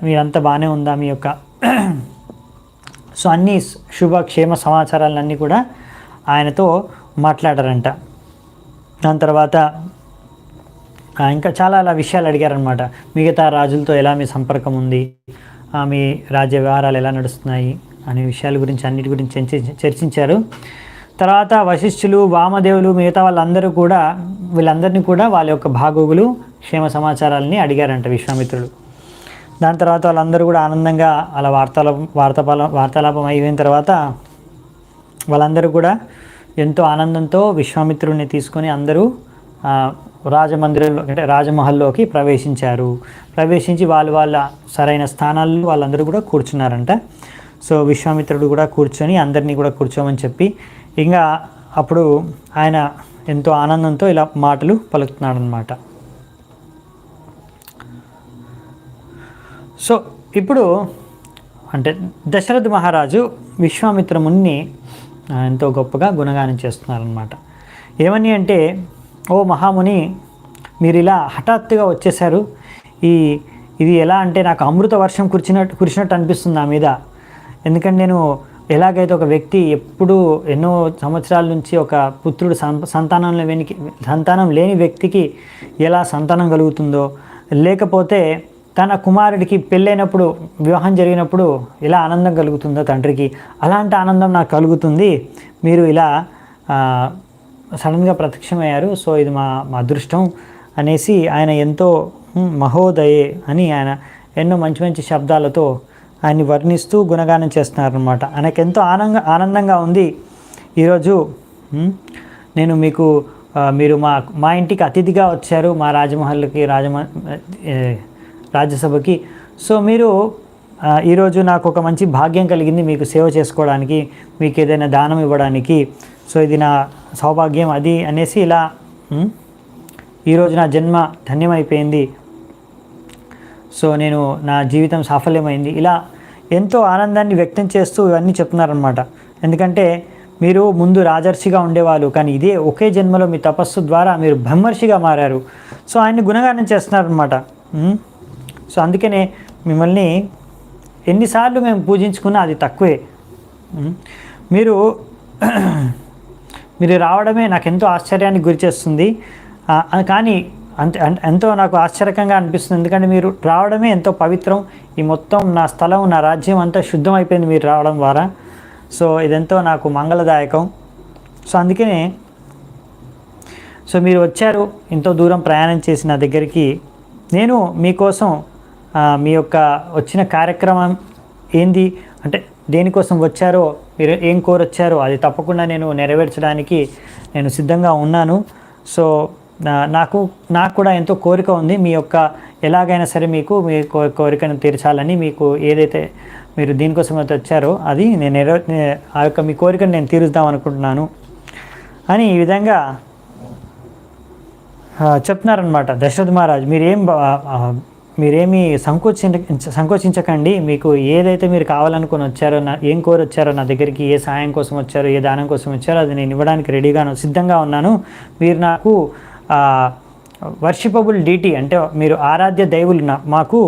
మీరంతా బాగానే ఉందా మీ యొక్క సో అన్ని శుభక్షేమ సమాచారాలన్నీ కూడా ఆయనతో మాట్లాడారంట. దాని తర్వాత ఇంకా చాలా అలా విషయాలు అడిగారనమాట. మిగతా రాజులతో ఎలా మీ సంపర్కం ఉంది, మీ రాజ్య వ్యవహారాలు ఎలా నడుస్తున్నాయి అనే విషయాల గురించి అన్నిటి గురించి చర్చించారు. తర్వాత వశిష్ఠులు, వామదేవులు, మిగతా వాళ్ళందరూ కూడా వీళ్ళందరినీ కూడా వాళ్ళ యొక్క బాగోగులు క్షేమ సమాచారాలని అడిగారంట విశ్వామిత్రుడు. దాని తర్వాత వాళ్ళందరూ కూడా ఆనందంగా అలా వార్తాలాపం అయిపోయిన తర్వాత వాళ్ళందరూ కూడా ఎంతో ఆనందంతో విశ్వామిత్రుడిని తీసుకొని అందరూ రాజమందిరంలో అంటే రాజమహల్లోకి ప్రవేశించారు. ప్రవేశించి వాళ్ళ సరైన స్థానాల్లో వాళ్ళందరూ కూడా కూర్చున్నారంట. సో విశ్వామిత్రుడు కూడా కూర్చొని అందరినీ కూడా కూర్చోమని చెప్పి ఇంకా అప్పుడు ఆయన ఎంతో ఆనందంతో ఇలా మాటలు పలుకుతున్నాడు అనమాట. సో ఇప్పుడు అంటే దశరథ మహారాజు విశ్వామిత్ర మునిని ఎంతో గొప్పగా గుణగానం చేస్తున్నారనమాట. ఏమని అంటే, ఓ మహాముని, మీరు ఇలా హఠాత్తుగా వచ్చేసారు. ఇది ఎలా అంటే నాకు అమృత వర్షం కురిచినట్టు అనిపిస్తుంది నా మీద. ఎందుకంటే నేను ఎలాగైతే ఒక వ్యక్తి ఎప్పుడూ ఎన్నో సంవత్సరాల నుంచి ఒక పుత్రుడు సంతానం లేని వ్యక్తికి ఎలా సంతానం కలుగుతుందో, లేకపోతే తన కుమారుడికి పెళ్ళైనప్పుడు వివాహం జరిగినప్పుడు ఎలా ఆనందం కలుగుతుందో తండ్రికి, అలాంటి ఆనందం నాకు కలుగుతుంది. మీరు ఇలా సడన్గా ప్రత్యక్షమయ్యారు. సో ఇది మా అదృష్టం అనేసి ఆయన ఎంతో మహోదయే అని ఆయన ఎన్నో మంచి మంచి శబ్దాలతో ఆయన్ని వర్ణిస్తూ గుణగానం చేస్తున్నారనమాట. ఆయనకు ఎంతో ఆనందంగా ఉంది ఈరోజు. నేను మీరు మా ఇంటికి అతిథిగా వచ్చారు, మా రాజమహల్కి రాజ్యసభకి. సో మీరు ఈరోజు నాకు ఒక మంచి భాగ్యం కలిగింది మీకు సేవ చేసుకోవడానికి, మీకు ఏదైనా దానం ఇవ్వడానికి. సో ఇది నా సౌభాగ్యం అది అనేసి ఇలా ఈరోజు నా జన్మ ధన్యమైపోయింది. సో నేను నా జీవితం సాఫల్యమైంది. ఇలా ఎంతో ఆనందాన్ని వ్యక్తం చేస్తూ ఇవన్నీ చెప్తున్నారనమాట. ఎందుకంటే మీరు ముందు రాజర్షిగా ఉండేవాళ్ళు, కానీ ఇదే ఒకే జన్మలో మీ తపస్సు ద్వారా మీరు బ్రహ్మర్షిగా మారారు. సో ఆయన్ని గుణగానం చేస్తున్నారనమాట. సో అందుకనే మిమ్మల్ని ఎన్నిసార్లు మేము పూజించుకున్నా అది తక్కువే. మీరు రావడమే నాకు ఎంతో ఆశ్చర్యానికి గురి చేస్తుంది. కానీ ఎంతో నాకు ఆశ్చర్యకంగా అనిపిస్తుంది. ఎందుకంటే మీరు రావడమే ఎంతో పవిత్రం. ఈ మొత్తం నా స్థలం, నా రాజ్యం అంతా శుద్ధం అయిపోయింది మీరు రావడం ద్వారా. సో ఇదెంతో నాకు మంగళదాయకం. సో అందుకనే మీరు వచ్చారు, ఎంతో దూరం ప్రయాణం చేసి నా దగ్గరికి. నేను మీకోసం మీ యొక్క వచ్చిన కార్యక్రమం ఏంది అంటే దేనికోసం వచ్చారో, మీరు ఏం కోరొచ్చారో అది తప్పకుండా నేను నెరవేర్చడానికి నేను సిద్ధంగా ఉన్నాను. సో నాకు కూడా ఎంతో కోరిక ఉంది. మీ యొక్క ఎలాగైనా సరే మీ కోరికను తీర్చాలని, మీకు ఏదైతే మీరు దీనికోసం అయితే వచ్చారో అది నేను ఆ యొక్క మీ కోరికను నేను తీరుద్దాం అనుకుంటున్నాను అని ఈ విధంగా చెప్తున్నారనమాట. దశరథ మహారాజు మీరేమీ సంకోచించకండి. మీకు ఏదైతే మీరు కావాలనుకుని వచ్చారో, ఏం కోరొచ్చారో నా దగ్గరికి, ఏ సహాయం కోసం వచ్చారో, ఏ దానం కోసం వచ్చారో అది నేను ఇవ్వడానికి సిద్ధంగా ఉన్నాను. మీరు నాకు వర్షిపబుల్ డీటీ అంటే మీరు ఆరాధ్య దైవులు మాకు.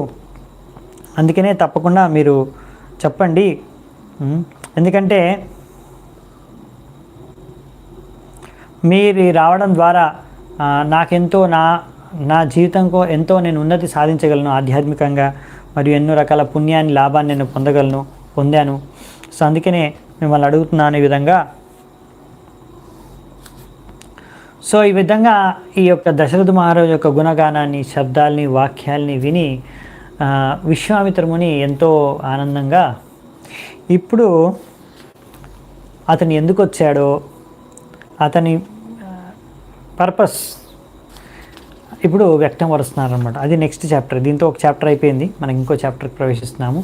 అందుకనే తప్పకుండా మీరు చెప్పండి. ఎందుకంటే మీరు రావడం ద్వారా నాకెంతో నా జీవితంలో ఎంతో నేను ఉన్నతి సాధించగలను ఆధ్యాత్మికంగా, మరియు ఎన్నో రకాల పుణ్యాన్ని లాభాన్ని నేను పొందాను. సో అందుకనే మిమ్మల్ని అడుగుతున్నాను ఈ విధంగా. సో ఈ విధంగా ఈ యొక్క దశరథ మహారాజు యొక్క గుణగానాన్ని, శబ్దాల్ని, వాక్యాల్ని విని విశ్వామిత్రముని ఎంతో ఆనందంగా ఇప్పుడు అతను ఎందుకు వచ్చాడో, అతని పర్పస్ ఇప్పుడు వ్యక్తం పరుస్తున్నారనమాట. అది నెక్స్ట్ చాప్టర్. దీంతో ఒక చాప్టర్ అయిపోయింది, మనకి ఇంకో చాప్టర్కి ప్రవేశిస్తున్నాము.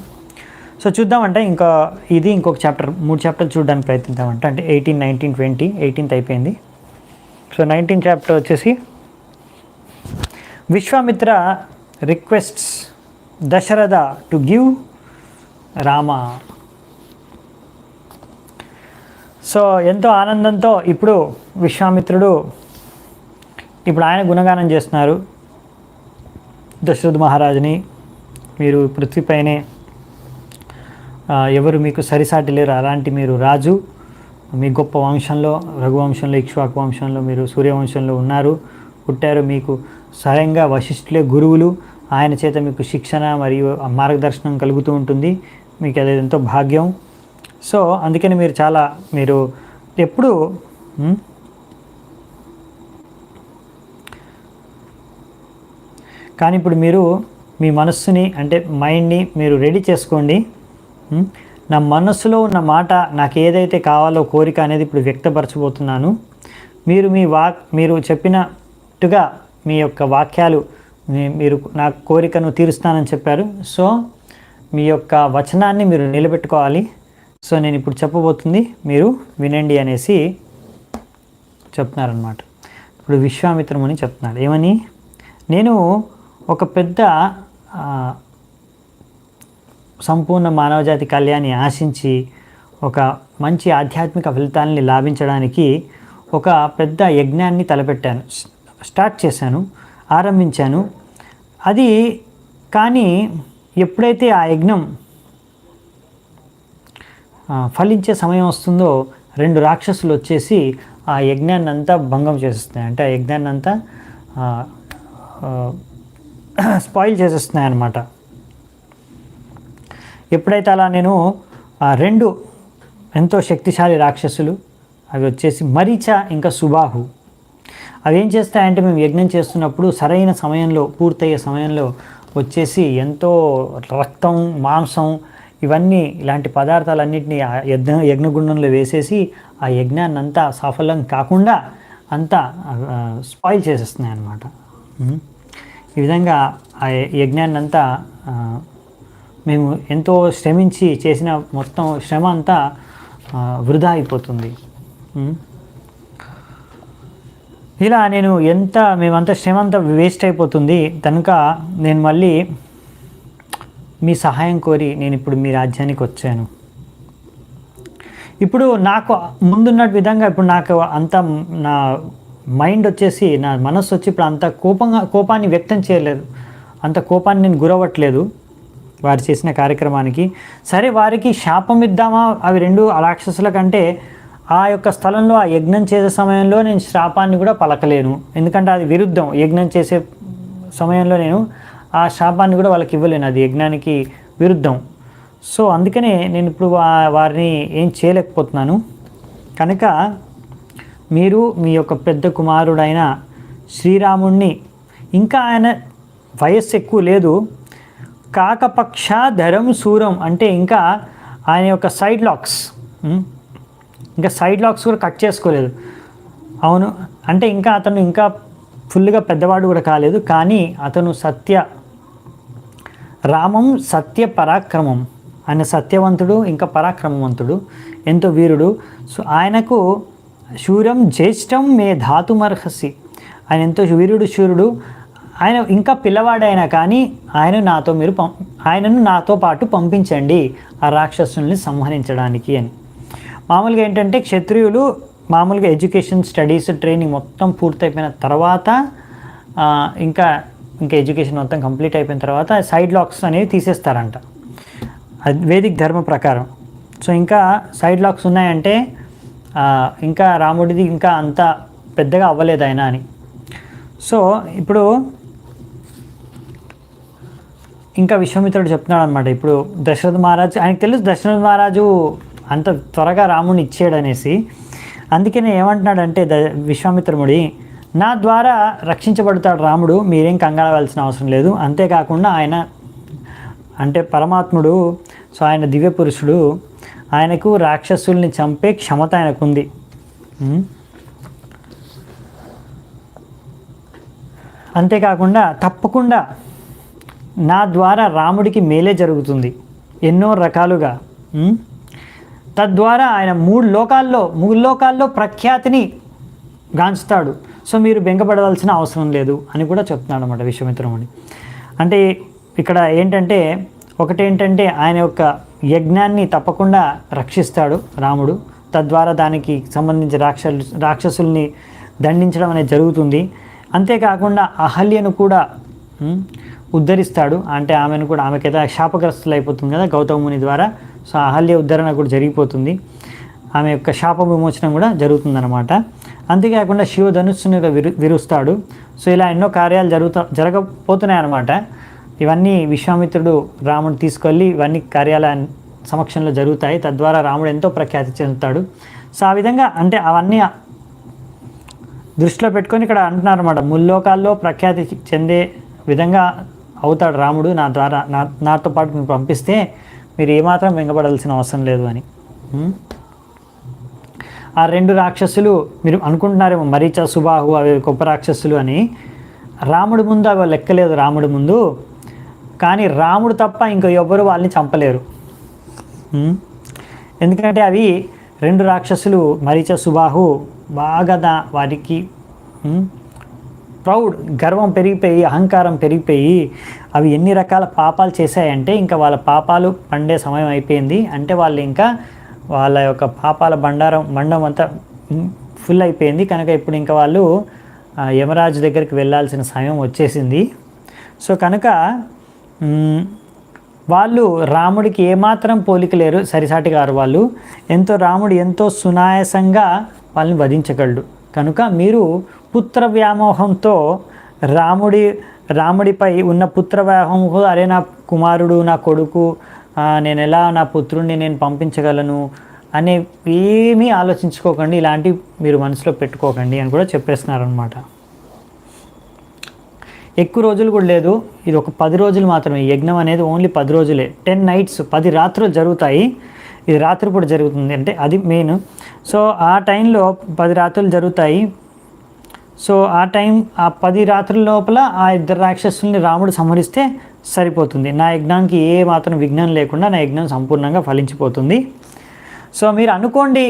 సో చూద్దామంటే ఇంకొక చాప్టర్, 3 చాప్టర్లు చూడడానికి ప్రయత్నిద్దామంటే. అంటే 18, 19, 20, 18th అయిపోయింది. సో 19th చాప్టర్ వచ్చేసి Vishwamitra requests Dasharatha to give Rama. So ఎంతో ఆనందంతో ఇప్పుడు విశ్వామిత్రుడు ఆయన గుణగానం చేస్తున్నారు దశరథ మహారాజుని. మీరు పృథ్వీపైనే ఎవరు మీకు సరిసాటి లేరు, అలాంటి మీరు రాజు. మీ గొప్ప వంశంలో, రఘువంశంలో, ఇక్ష్వాకు వంశంలో, మీరు సూర్యవంశంలో పుట్టారు. మీకు స్వయంగా వశిష్ఠులే గురువులు. ఆయన చేత మీకు శిక్షణ మరియు మార్గదర్శనం కలుగుతూ ఉంటుంది. మీకు అది ఎంతో భాగ్యం. సో అందుకని మీరు ఎప్పుడు కానీ ఇప్పుడు మీరు మీ మనస్సుని అంటే మైండ్ని మీరు రెడీ చేసుకోండి. నా మనస్సులో ఉన్న మాట, నాకు ఏదైతే కావాలో కోరిక అనేది ఇప్పుడు వ్యక్తపరచబోతున్నాను. మీరు చెప్పినట్టుగా మీ యొక్క వాక్యాలు, మీరు నా కోరికను తీరుస్తానని చెప్పారు. సో మీ యొక్క వచనాన్ని మీరు నిలబెట్టుకోవాలి. సో నేను ఇప్పుడు చెప్పబోతుంది మీరు వినండి అనేసి చెప్తున్నారనమాట. ఇప్పుడు విశ్వామిత్రముని చెప్తున్నాడు ఏమని, నేను ఒక పెద్ద సంపూర్ణ మానవజాతి కళ్యాణి ఆశించి ఒక మంచి ఆధ్యాత్మిక ఫలితాలని లాభించడానికి ఒక పెద్ద యజ్ఞాన్ని తలపెట్టాను, స్టార్ట్ చేశాను, ఆరంభించాను. అది కానీ ఎప్పుడైతే ఆ యజ్ఞం ఫలించే సమయం వస్తుందో 2 రాక్షసులు వచ్చేసి ఆ యజ్ఞాన్ని అంతా భంగం చేసేస్తున్నాయి. అంటే ఆ యజ్ఞాన్ని అంతా స్పాయిల్ చేసేస్తున్నాయి అన్నమాట. ఎప్పుడైతే అలా నేను 2 ఎంతో శక్తిశాలి రాక్షసులు, అవి వచ్చేసి మరీచ ఇంకా సుబాహు, అవి ఏం చేస్తాయంటే మేము యజ్ఞం చేస్తున్నప్పుడు సరైన సమయంలో, పూర్తయ్యే సమయంలో వచ్చేసి ఎంతో రక్తం, మాంసం, ఇవన్నీ ఇలాంటి పదార్థాలన్నింటినీ ఆ యజ్ఞగుండంలో వేసేసి ఆ యజ్ఞాన్ని అంతా సఫలం కాకుండా అంతా స్పాయిల్ చేసేస్తున్నాయి అన్నమాట. ఈ విధంగా ఆ యజ్ఞాన్ని అంతా మేము ఎంతో శ్రమించి చేసిన మొత్తం శ్రమ అంతా వృధా అయిపోతుంది. ఇలా మేమంతా శ్రమ అంతా వేస్ట్ అయిపోతుంది. కనుక నేను మళ్ళీ మీ సహాయం కోరి నేను ఇప్పుడు మీ రాజ్యానికి వచ్చాను. ఇప్పుడు నాకు ముందున్న విధంగా ఇప్పుడు నాకు అంత నా మైండ్ వచ్చేసి, నా మనస్సు వచ్చి ఇప్పుడు అంత కోపాన్ని వ్యక్తం చేయలేదు, అంత కోపాన్ని నేను గురవ్వట్లేదు వారు చేసిన కార్యక్రమానికి. సరే, వారికి శాపం ఇద్దామా అవి 2 రాక్షసుల కంటే, ఆ యొక్క స్థలంలో ఆ యజ్ఞం చేసే సమయంలో నేను శాపాన్ని కూడా పలకలేను, ఎందుకంటే అది విరుద్ధం. యజ్ఞం చేసే సమయంలో నేను ఆ శాపాన్ని కూడా వాళ్ళకి ఇవ్వలేను, అది యజ్ఞానికి విరుద్ధం. సో అందుకనే నేను ఇప్పుడు వారిని ఏం చేయలేకపోతున్నాను. కనుక మీరు మీ యొక్క పెద్ద కుమారుడైన శ్రీరాముణ్ణి, ఇంకా ఆయన వయస్సు ఎక్కువ లేదు, కాకపక్ష ధరం శూరం అంటే ఇంకా ఆయన యొక్క సైడ్ లాక్స్ కూడా కట్ చేసుకోలేదు. అవును, అంటే అతను ఇంకా ఫుల్గా పెద్దవాడు కూడా కాలేదు, కానీ అతను రామం సత్య పరాక్రమం, ఆయన సత్యవంతుడు ఇంకా పరాక్రమవంతుడు, ఎంతో వీరుడు. సో ఆయనకు శూరం జ్యేష్టం మే ధాతుమర్హసి, ఆయన ఎంతో వీరుడు, శూరుడు. ఆయన ఇంకా పిల్లవాడైనా కానీ ఆయనను నాతో పాటు పంపించండి ఆ రాక్షసుల్ని సంహరించడానికి అని. మామూలుగా ఏంటంటే క్షత్రియులు మామూలుగా ఎడ్యుకేషన్, స్టడీస్, ట్రైనింగ్ మొత్తం పూర్తయిపోయిన తర్వాత ఇంకా ఎడ్యుకేషన్ మొత్తం కంప్లీట్ అయిపోయిన తర్వాత సైడ్ లాక్స్ అనేవి తీసేస్తారంట, అది వేదిక్ ధర్మ ప్రకారం. సో ఇంకా సైడ్ లాక్స్ ఉన్నాయంటే ఇంకా రాముడిది ఇంకా అంత పెద్దగా అవ్వలేదు ఆయన అని. సో ఇప్పుడు ఇంకా విశ్వామిత్రుడు చెప్తున్నాడు అనమాట. ఇప్పుడు దశరథ మహారాజు, ఆయనకు తెలుసు దశరథ మహారాజు అంత త్వరగా రాముడిని ఇచ్చాడు అనేసి. అందుకనే ఏమంటున్నాడంటే విశ్వామిత్రముడి, నా ద్వారా రక్షించబడతాడు రాముడు, మీరేం కంగారవలసిన అవసరం లేదు. అంతేకాకుండా ఆయన అంటే పరమాత్ముడు, సో ఆయన దివ్య పురుషుడు, ఆయనకు రాక్షసుల్ని చంపే క్షమత ఆయనకుంది. అంతేకాకుండా తప్పకుండా నా ద్వారా రాముడికి మేలే జరుగుతుంది ఎన్నో రకాలుగా. తద్వారా ఆయన 3 లోకాల్లో ప్రఖ్యాతిని గాంచుతాడు. సో మీరు బెంగపడవలసిన అవసరం లేదు అని కూడా చెప్తున్నాడు అన్నమాట విశ్వామిత్రముని. అంటే ఇక్కడ ఏంటంటే ఒకటేంటంటే ఆయన యొక్క యజ్ఞాన్ని తప్పకుండా రక్షిస్తాడు రాముడు, తద్వారా దానికి సంబంధించి రాక్షసుల్ని దండించడం అనేది జరుగుతుంది. అంతేకాకుండా అహల్యను కూడా ఉద్ధరిస్తాడు, అంటే ఆమెకైతే శాపగ్రస్తులు అయిపోతుంది కదా గౌతముని ద్వారా. సో అహల్య ఉద్ధరణ కూడా జరిగిపోతుంది, ఆమె యొక్క శాప విమోచనం కూడా జరుగుతుందన్నమాట. అంతేకాకుండా శివధనుస్సుని విరుస్తాడు. సో ఇలా ఎన్నో కార్యాలు జరగబోతున్నాయి అన్నమాట. ఇవన్నీ విశ్వామిత్రుడు రాముడు తీసుకెళ్ళి ఇవన్నీ కార్యాల సమక్షంలో జరుగుతాయి. తద్వారా రాముడు ఎంతో ప్రఖ్యాతి చెందుతాడు. సో ఆ విధంగా అంటే అవన్నీ దృష్టిలో పెట్టుకొని ఇక్కడ అంటున్నారు అన్నమాట, 3 లోకాల్లో ప్రఖ్యాతి చెందే విధంగా అవుతాడు రాముడు నా ద్వారా, నాతో పాటు మీరు పంపిస్తే మీరు ఏమాత్రం వెంగపడాల్సిన అవసరం లేదు అని. ఆ 2 రాక్షసులు మీరు అనుకుంటున్నారేమో మరీచ, సుబాహు అవి గొప్ప రాక్షసులు అని. రాముడి ముందు అవి లెక్కలేదు రాముడి ముందు, కానీ రాముడు తప్ప ఇంకా ఎవ్వరు వాళ్ళని చంపలేరు. ఎందుకంటే అవి 2 రాక్షసులు మరీచ సుబాహు బాగా వారికి ప్రౌడ్, గర్వం పెరిగిపోయి, అహంకారం పెరిగిపోయి అవి ఎన్ని రకాల పాపాలు చేశాయంటే ఇంకా వాళ్ళ పాపాలు పండే సమయం అయిపోయింది. అంటే వాళ్ళు ఇంకా వాళ్ళ యొక్క పాపాల బండం అంతా ఫుల్ అయిపోయింది. కనుక ఇప్పుడు ఇంకా వాళ్ళు యమరాజు దగ్గరికి వెళ్ళాల్సిన సమయం వచ్చేసింది. సో కనుక వాళ్ళు రాముడికి ఏమాత్రం పోలిక లేరు, సరిసాటి గారు వాళ్ళు. రాముడు ఎంతో సునాయాసంగా వాళ్ళని వధించగలడు. కనుక మీరు పుత్ర వ్యామోహంతో రాముడిపై ఉన్న పుత్ర వ్యామోహంతో అరే నా కుమారుడు, నా కొడుకు, నేను ఎలా నా పుత్రుడిని నేను పంపించగలను అనే ఏమీ ఆలోచించుకోకండి, ఇలాంటివి మీరు మనసులో పెట్టుకోకండి అని కూడా చెప్పేస్తున్నారనమాట. ఎక్కువ రోజులు కూడా లేదు, ఇది ఒక 10 రోజులు మాత్రమే. యజ్ఞం అనేది ఓన్లీ 10 రోజులే. 10 nights, 10 రాత్రులు జరుగుతాయి. ఇది రాత్రిపూట జరుగుతుంది, అంటే అది మెయిన్. సో ఆ టైంలో 10 రాత్రులు జరుగుతాయి. సో ఆ 10 రాత్రుల లోపల ఆ 2 రాక్షసుల్ని రాముడు సంహరిస్తే సరిపోతుంది. నా యజ్ఞానికి ఏ మాత్రం విఘ్నం లేకుండా నా యజ్ఞం సంపూర్ణంగా ఫలించిపోతుంది. సో మీరు అనుకోండి,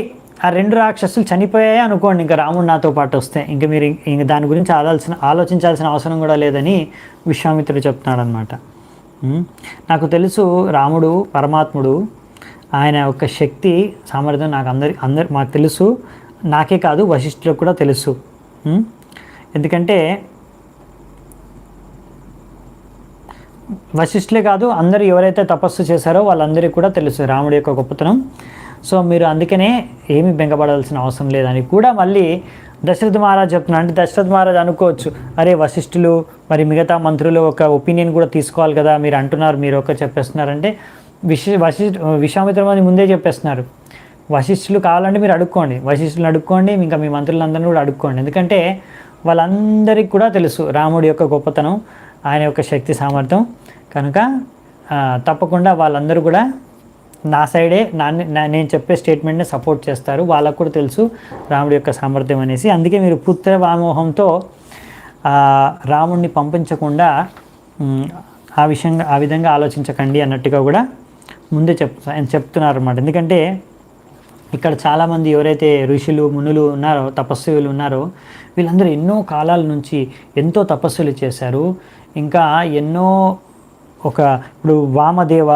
ఆ 2 రాక్షసులు చనిపోయాయి అనుకోండి, ఇంకా రాముడు నాతో పాటు వస్తే ఇంక మీరు ఇంక దాని గురించి ఆలోచించాల్సిన అవసరం కూడా లేదని విశ్వామిత్రుడు చెప్తున్నాడు అనమాట. నాకు తెలుసు రాముడు పరమాత్ముడు, ఆయన యొక్క శక్తి సామర్థ్యం నాకు మాకు తెలుసు. నాకే కాదు, వశిష్ఠులకు కూడా తెలుసు. ఎందుకంటే వశిష్ఠులే కాదు, అందరూ ఎవరైతే తపస్సు చేశారో వాళ్ళందరికీ కూడా తెలుసు రాముడి యొక్క గొప్పతనం. సో మీరు అందుకనే ఏమీ బెంగపడాల్సిన అవసరం లేదని కూడా మళ్ళీ దశరథ మహారాజ్ చెప్తున్నాడు. అంటే దశరథ మహారాజ్ అనుకోవచ్చు, అరే వశిష్ఠులు మరి మిగతా మంత్రులు ఒక ఒపీనియన్ కూడా తీసుకోవాలి కదా, మీరు అంటున్నారు, మీరు ఒక చెప్పేస్తున్నారంటే విశ్వామిత్ర ముందే చెప్పేస్తున్నారు. వశిష్ఠులు కావాలంటే మీరు అడుక్కోండి, వశిష్ఠులను అడుక్కోండి, ఇంకా మీ మంత్రులందరినీ కూడా అడుక్కోండి. ఎందుకంటే వాళ్ళందరికీ కూడా తెలుసు రాముడి యొక్క గొప్పతనం, ఆయన యొక్క శక్తి సామర్థ్యం. కనుక తప్పకుండా వాళ్ళందరూ కూడా నా సైడే నేను చెప్పే స్టేట్మెంట్ని సపోర్ట్ చేస్తారు. వాళ్ళకు కూడా తెలుసు రాముడి యొక్క సామర్థ్యం అనేసి. అందుకే మీరు పుత్ర వ్యామోహంతో రాముడిని పంపించకుండా ఆ విధంగా ఆలోచించకండి అన్నట్టుగా కూడా ముందే చెప్తున్నారు అన్నమాట. ఎందుకంటే ఇక్కడ చాలామంది ఎవరైతే ఋషులు మునులు ఉన్నారో, తపస్సులు ఉన్నారో, వీళ్ళందరూ ఎన్నో కాలాల నుంచి ఎంతో తపస్సులు చేశారు. ఇంకా ఎన్నో ఇప్పుడు వామదేవ,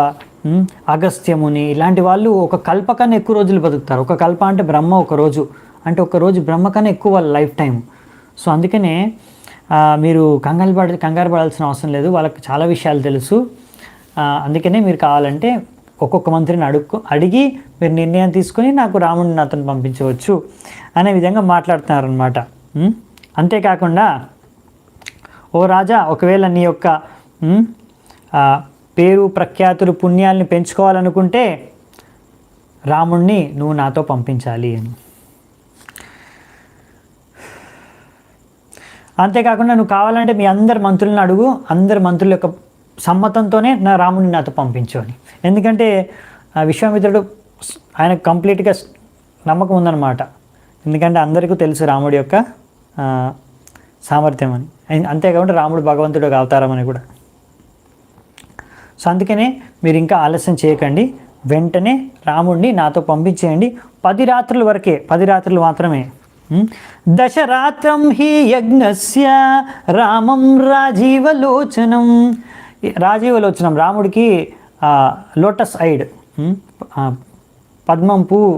అగస్త్యముని ఇలాంటి వాళ్ళు ఒక కల్ప కన్నా ఎక్కువ రోజులు బతుకుతారు. ఒక కల్ప అంటే బ్రహ్మ ఒక రోజు, అంటే ఒక రోజు బ్రహ్మ కన్నా ఎక్కువ వాళ్ళ లైఫ్ టైం. సో అందుకనే మీరు కంగారు పడాల్సిన అవసరం లేదు, వాళ్ళకి చాలా విషయాలు తెలుసు. అందుకనే మీరు కావాలంటే ఒక్కొక్క మంత్రిని అడిగి మీరు నిర్ణయం తీసుకొని నాకు రాముడిని అతను పంపించవచ్చు అనే విధంగా మాట్లాడుతున్నారనమాట. అంతేకాకుండా ఓ రాజా, ఒకవేళ నీ యొక్క పేరు ప్రఖ్యాతులు పుణ్యాలని పెంచుకోవాలనుకుంటే రాముణ్ణి నువ్వు నాతో పంపించాలి అని. అంతేకాకుండా నువ్వు కావాలంటే మీ అందరి మంత్రులను అడుగు, అందరి మంత్రుల యొక్క సమ్మతంతోనే నా రాముడిని నాతో పంపించు అని. ఎందుకంటే విశ్వామిత్రుడు ఆయనకు కంప్లీట్గా నమ్మకం ఉందన్నమాట. ఎందుకంటే అందరికీ తెలుసు రాముడి యొక్క సామర్థ్యం అని. అంతేకాకుండా రాముడు భగవంతుడు అవతారం అని కూడా. సో అందుకనే మీరు ఇంకా ఆలస్యం చేయకండి, వెంటనే రాముడిని నాతో పంపించేయండి. 10 రాత్రుల వరకే, 10 రాత్రులు మాత్రమే. దశరాత్రం హి యజ్ఞస్య రామం రాజీవలోచనం. రాముడికి లోటస్ ఐడ్, పద్మం పువ్వు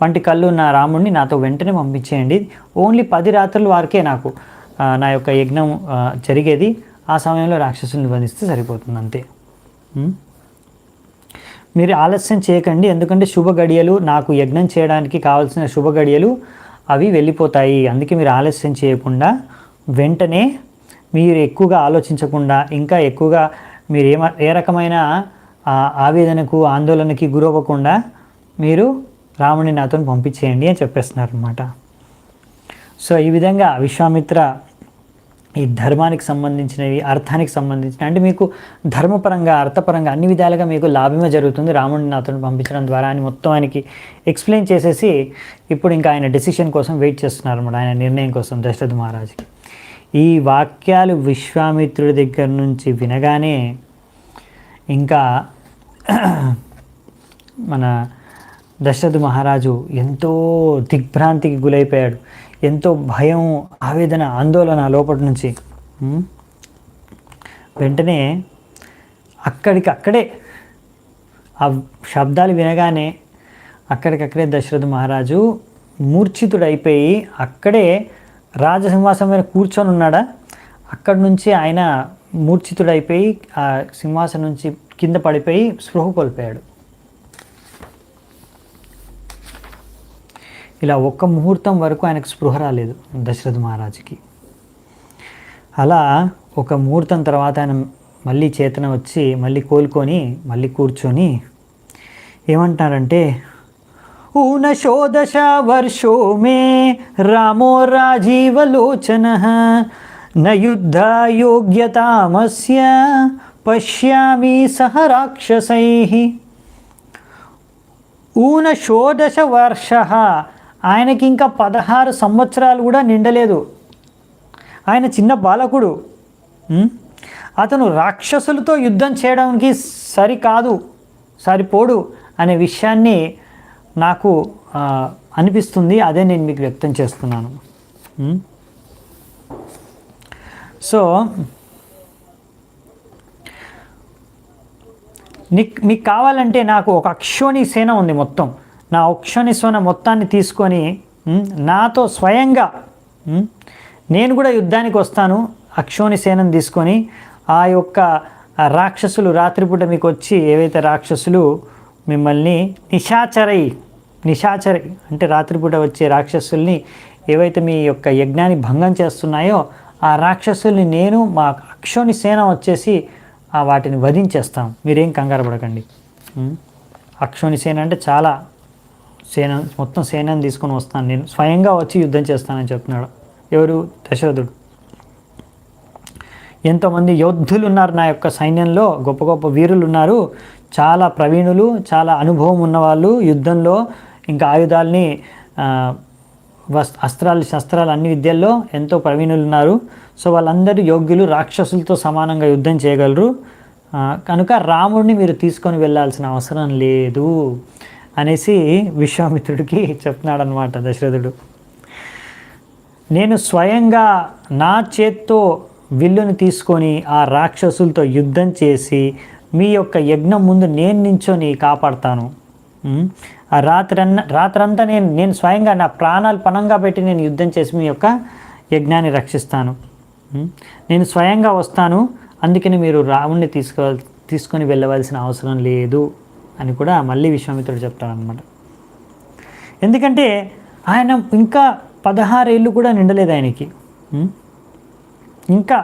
వంటి కళ్ళు ఉన్న రాముడిని నాతో వెంటనే పంపించేయండి. ఓన్లీ 10 రాత్రుల వరకే నాకు నా యొక్క యజ్ఞం జరిగేది. ఆ సమయంలో రాక్షసుల్ని వధిస్తే సరిపోతుంది, అంతే. మీరు ఆలస్యం చేయకండి, ఎందుకంటే శుభ గడియలు, నాకు యజ్ఞం చేయడానికి కావాల్సిన శుభ గడియలు అవి వెళ్ళిపోతాయి. అందుకే మీరు ఆలస్యం చేయకుండా వెంటనే, మీరు ఎక్కువగా ఆలోచించకుండా, ఇంకా ఎక్కువగా మీరు ఏ రకమైన ఆవేదనకు ఆందోళనకి గురవ్వకుండా మీరు రాముడిని నాతో పంపించేయండి అని చెప్పేస్తున్నారు అన్నమాట. సో ఈ విధంగా విశ్వామిత్ర ఈ ధర్మానికి సంబంధించినవి, అర్థానికి సంబంధించిన, అంటే మీకు ధర్మపరంగా అర్థపరంగా అన్ని విధాలుగా మీకు లాభమే జరుగుతుంది రాముడిని నాతో పంపించడం ద్వారా అని మొత్తం ఆయనకి ఎక్స్ప్లెయిన్ చేసేసి ఇప్పుడు ఇంకా ఆయన డెసిషన్ కోసం వెయిట్ చేస్తున్నారు అన్నమాట, ఆయన నిర్ణయం కోసం దశరథ మహారాజుకి. ఈ వాక్యాలు విశ్వామిత్రుడి దగ్గర నుంచి వినగానే ఇంకా మన దశరథ మహారాజు ఎంతో దిగ్భ్రాంతికి గులైపోయాడు. ఎంతో భయం, ఆవేదన, ఆందోళన లోపటి నుంచి. వెంటనే అక్కడికక్కడే ఆ శబ్దాలు వినగానే అక్కడికక్కడే దశరథ మహారాజు మూర్ఛితుడైపోయి అక్కడే రాజసింహాసనం మీద కూర్చొని ఉన్నాడా, అక్కడి నుంచి ఆయన మూర్ఛితుడైపోయి ఆ సింహాసనం నుంచి కింద పడిపోయి స్పృహ కోల్పోయాడు. ఇలా ఒక్క ముహూర్తం వరకు ఆయనకు స్పృహ రాలేదు దశరథ మహారాజుకి. అలా ఒక ముహూర్తం తర్వాత ఆయన మళ్ళీ చేతన వచ్చి మళ్ళీ కోలుకొని మళ్ళీ కూర్చొని ఏమంటారంటే, ఊనశోదశ వర్షో మే రామో రాజీవలోచన న యుద్ధ యోగ్యతామస్య పశ్యామి సహ రాక్షసై. ఊనషోదశ వర్ష, ఆయనకి ఇంకా 16 సంవత్సరాలు కూడా నిండలేదు. ఆయన చిన్న బాలకుడు. అతను రాక్షసులతో యుద్ధం చేయడానికి సరిపోడు అనే విషయాన్ని నాకు అనిపిస్తుంది. అదే నేను మీకు వ్యక్తం చేస్తున్నాను. సో మీకు కావాలంటే నాకు ఒక అక్షోణి సేన ఉంది మొత్తం. నా అక్షోణి సేన మొత్తాన్ని తీసుకొని నాతో స్వయంగా నేను కూడా యుద్ధానికి వస్తాను. అక్షోణి సేనను తీసుకొని ఆ యొక్క రాక్షసులు రాత్రిపూట మీకు వచ్చి ఏవైతే రాక్షసులు మిమ్మల్ని నిశాచరై అంటే రాత్రిపూట వచ్చే రాక్షసుల్ని ఏవైతే మీ యొక్క యజ్ఞాన్ని భంగం చేస్తున్నాయో ఆ రాక్షసుల్ని నేను మా అక్షోణి సేన వచ్చేసి వాటిని వధించేస్తాం. మీరేం కంగారు పడకండి. అక్షోణి సేన అంటే చాలా సేన, మొత్తం సేనని తీసుకొని వస్తాను, నేను స్వయంగా వచ్చి యుద్ధం చేస్తానని చెప్తున్నాడు. ఎవరు? దశరథుడు. ఎంతోమంది యోధులు ఉన్నారు నా యొక్క సైన్యంలో, గొప్ప గొప్ప వీరులు ఉన్నారు, చాలా ప్రవీణులు, చాలా అనుభవం ఉన్నవాళ్ళు యుద్ధంలో, ఇంకా ఆయుధాలని శస్త్రాలు అన్ని విద్యల్లో ఎంతో ప్రవీణులు ఉన్నారు. సో వాళ్ళందరూ యోగ్యులు, రాక్షసులతో సమానంగా యుద్ధం చేయగలరు. కనుక రాముడిని మీరు తీసుకొని వెళ్ళాల్సిన అవసరం లేదు అనేసి విశ్వామిత్రుడికి చెప్తున్నాడు అనమాట దశరథుడు. నేను స్వయంగా నా చేత్తో విల్లుని తీసుకొని ఆ రాక్షసులతో యుద్ధం చేసి మీ యొక్క యజ్ఞం ముందు నేను నించొని కాపాడతాను. ఆ రాత్రంతా నేను స్వయంగా నా ప్రాణాలు పణంగా పెట్టి నేను యుద్ధం చేసి మీ యొక్క యజ్ఞాన్ని రక్షిస్తాను. నేను స్వయంగా వస్తాను, అందుకని మీరు రాముడిని తీసుకొని వెళ్ళవలసిన అవసరం లేదు అని కూడా మళ్ళీ విశ్వామిత్రుడు చెప్తాడనమాట. ఎందుకంటే ఆయన ఇంకా 16 ఏళ్ళు కూడా నిండలేదు ఆయనకి. ఇంకా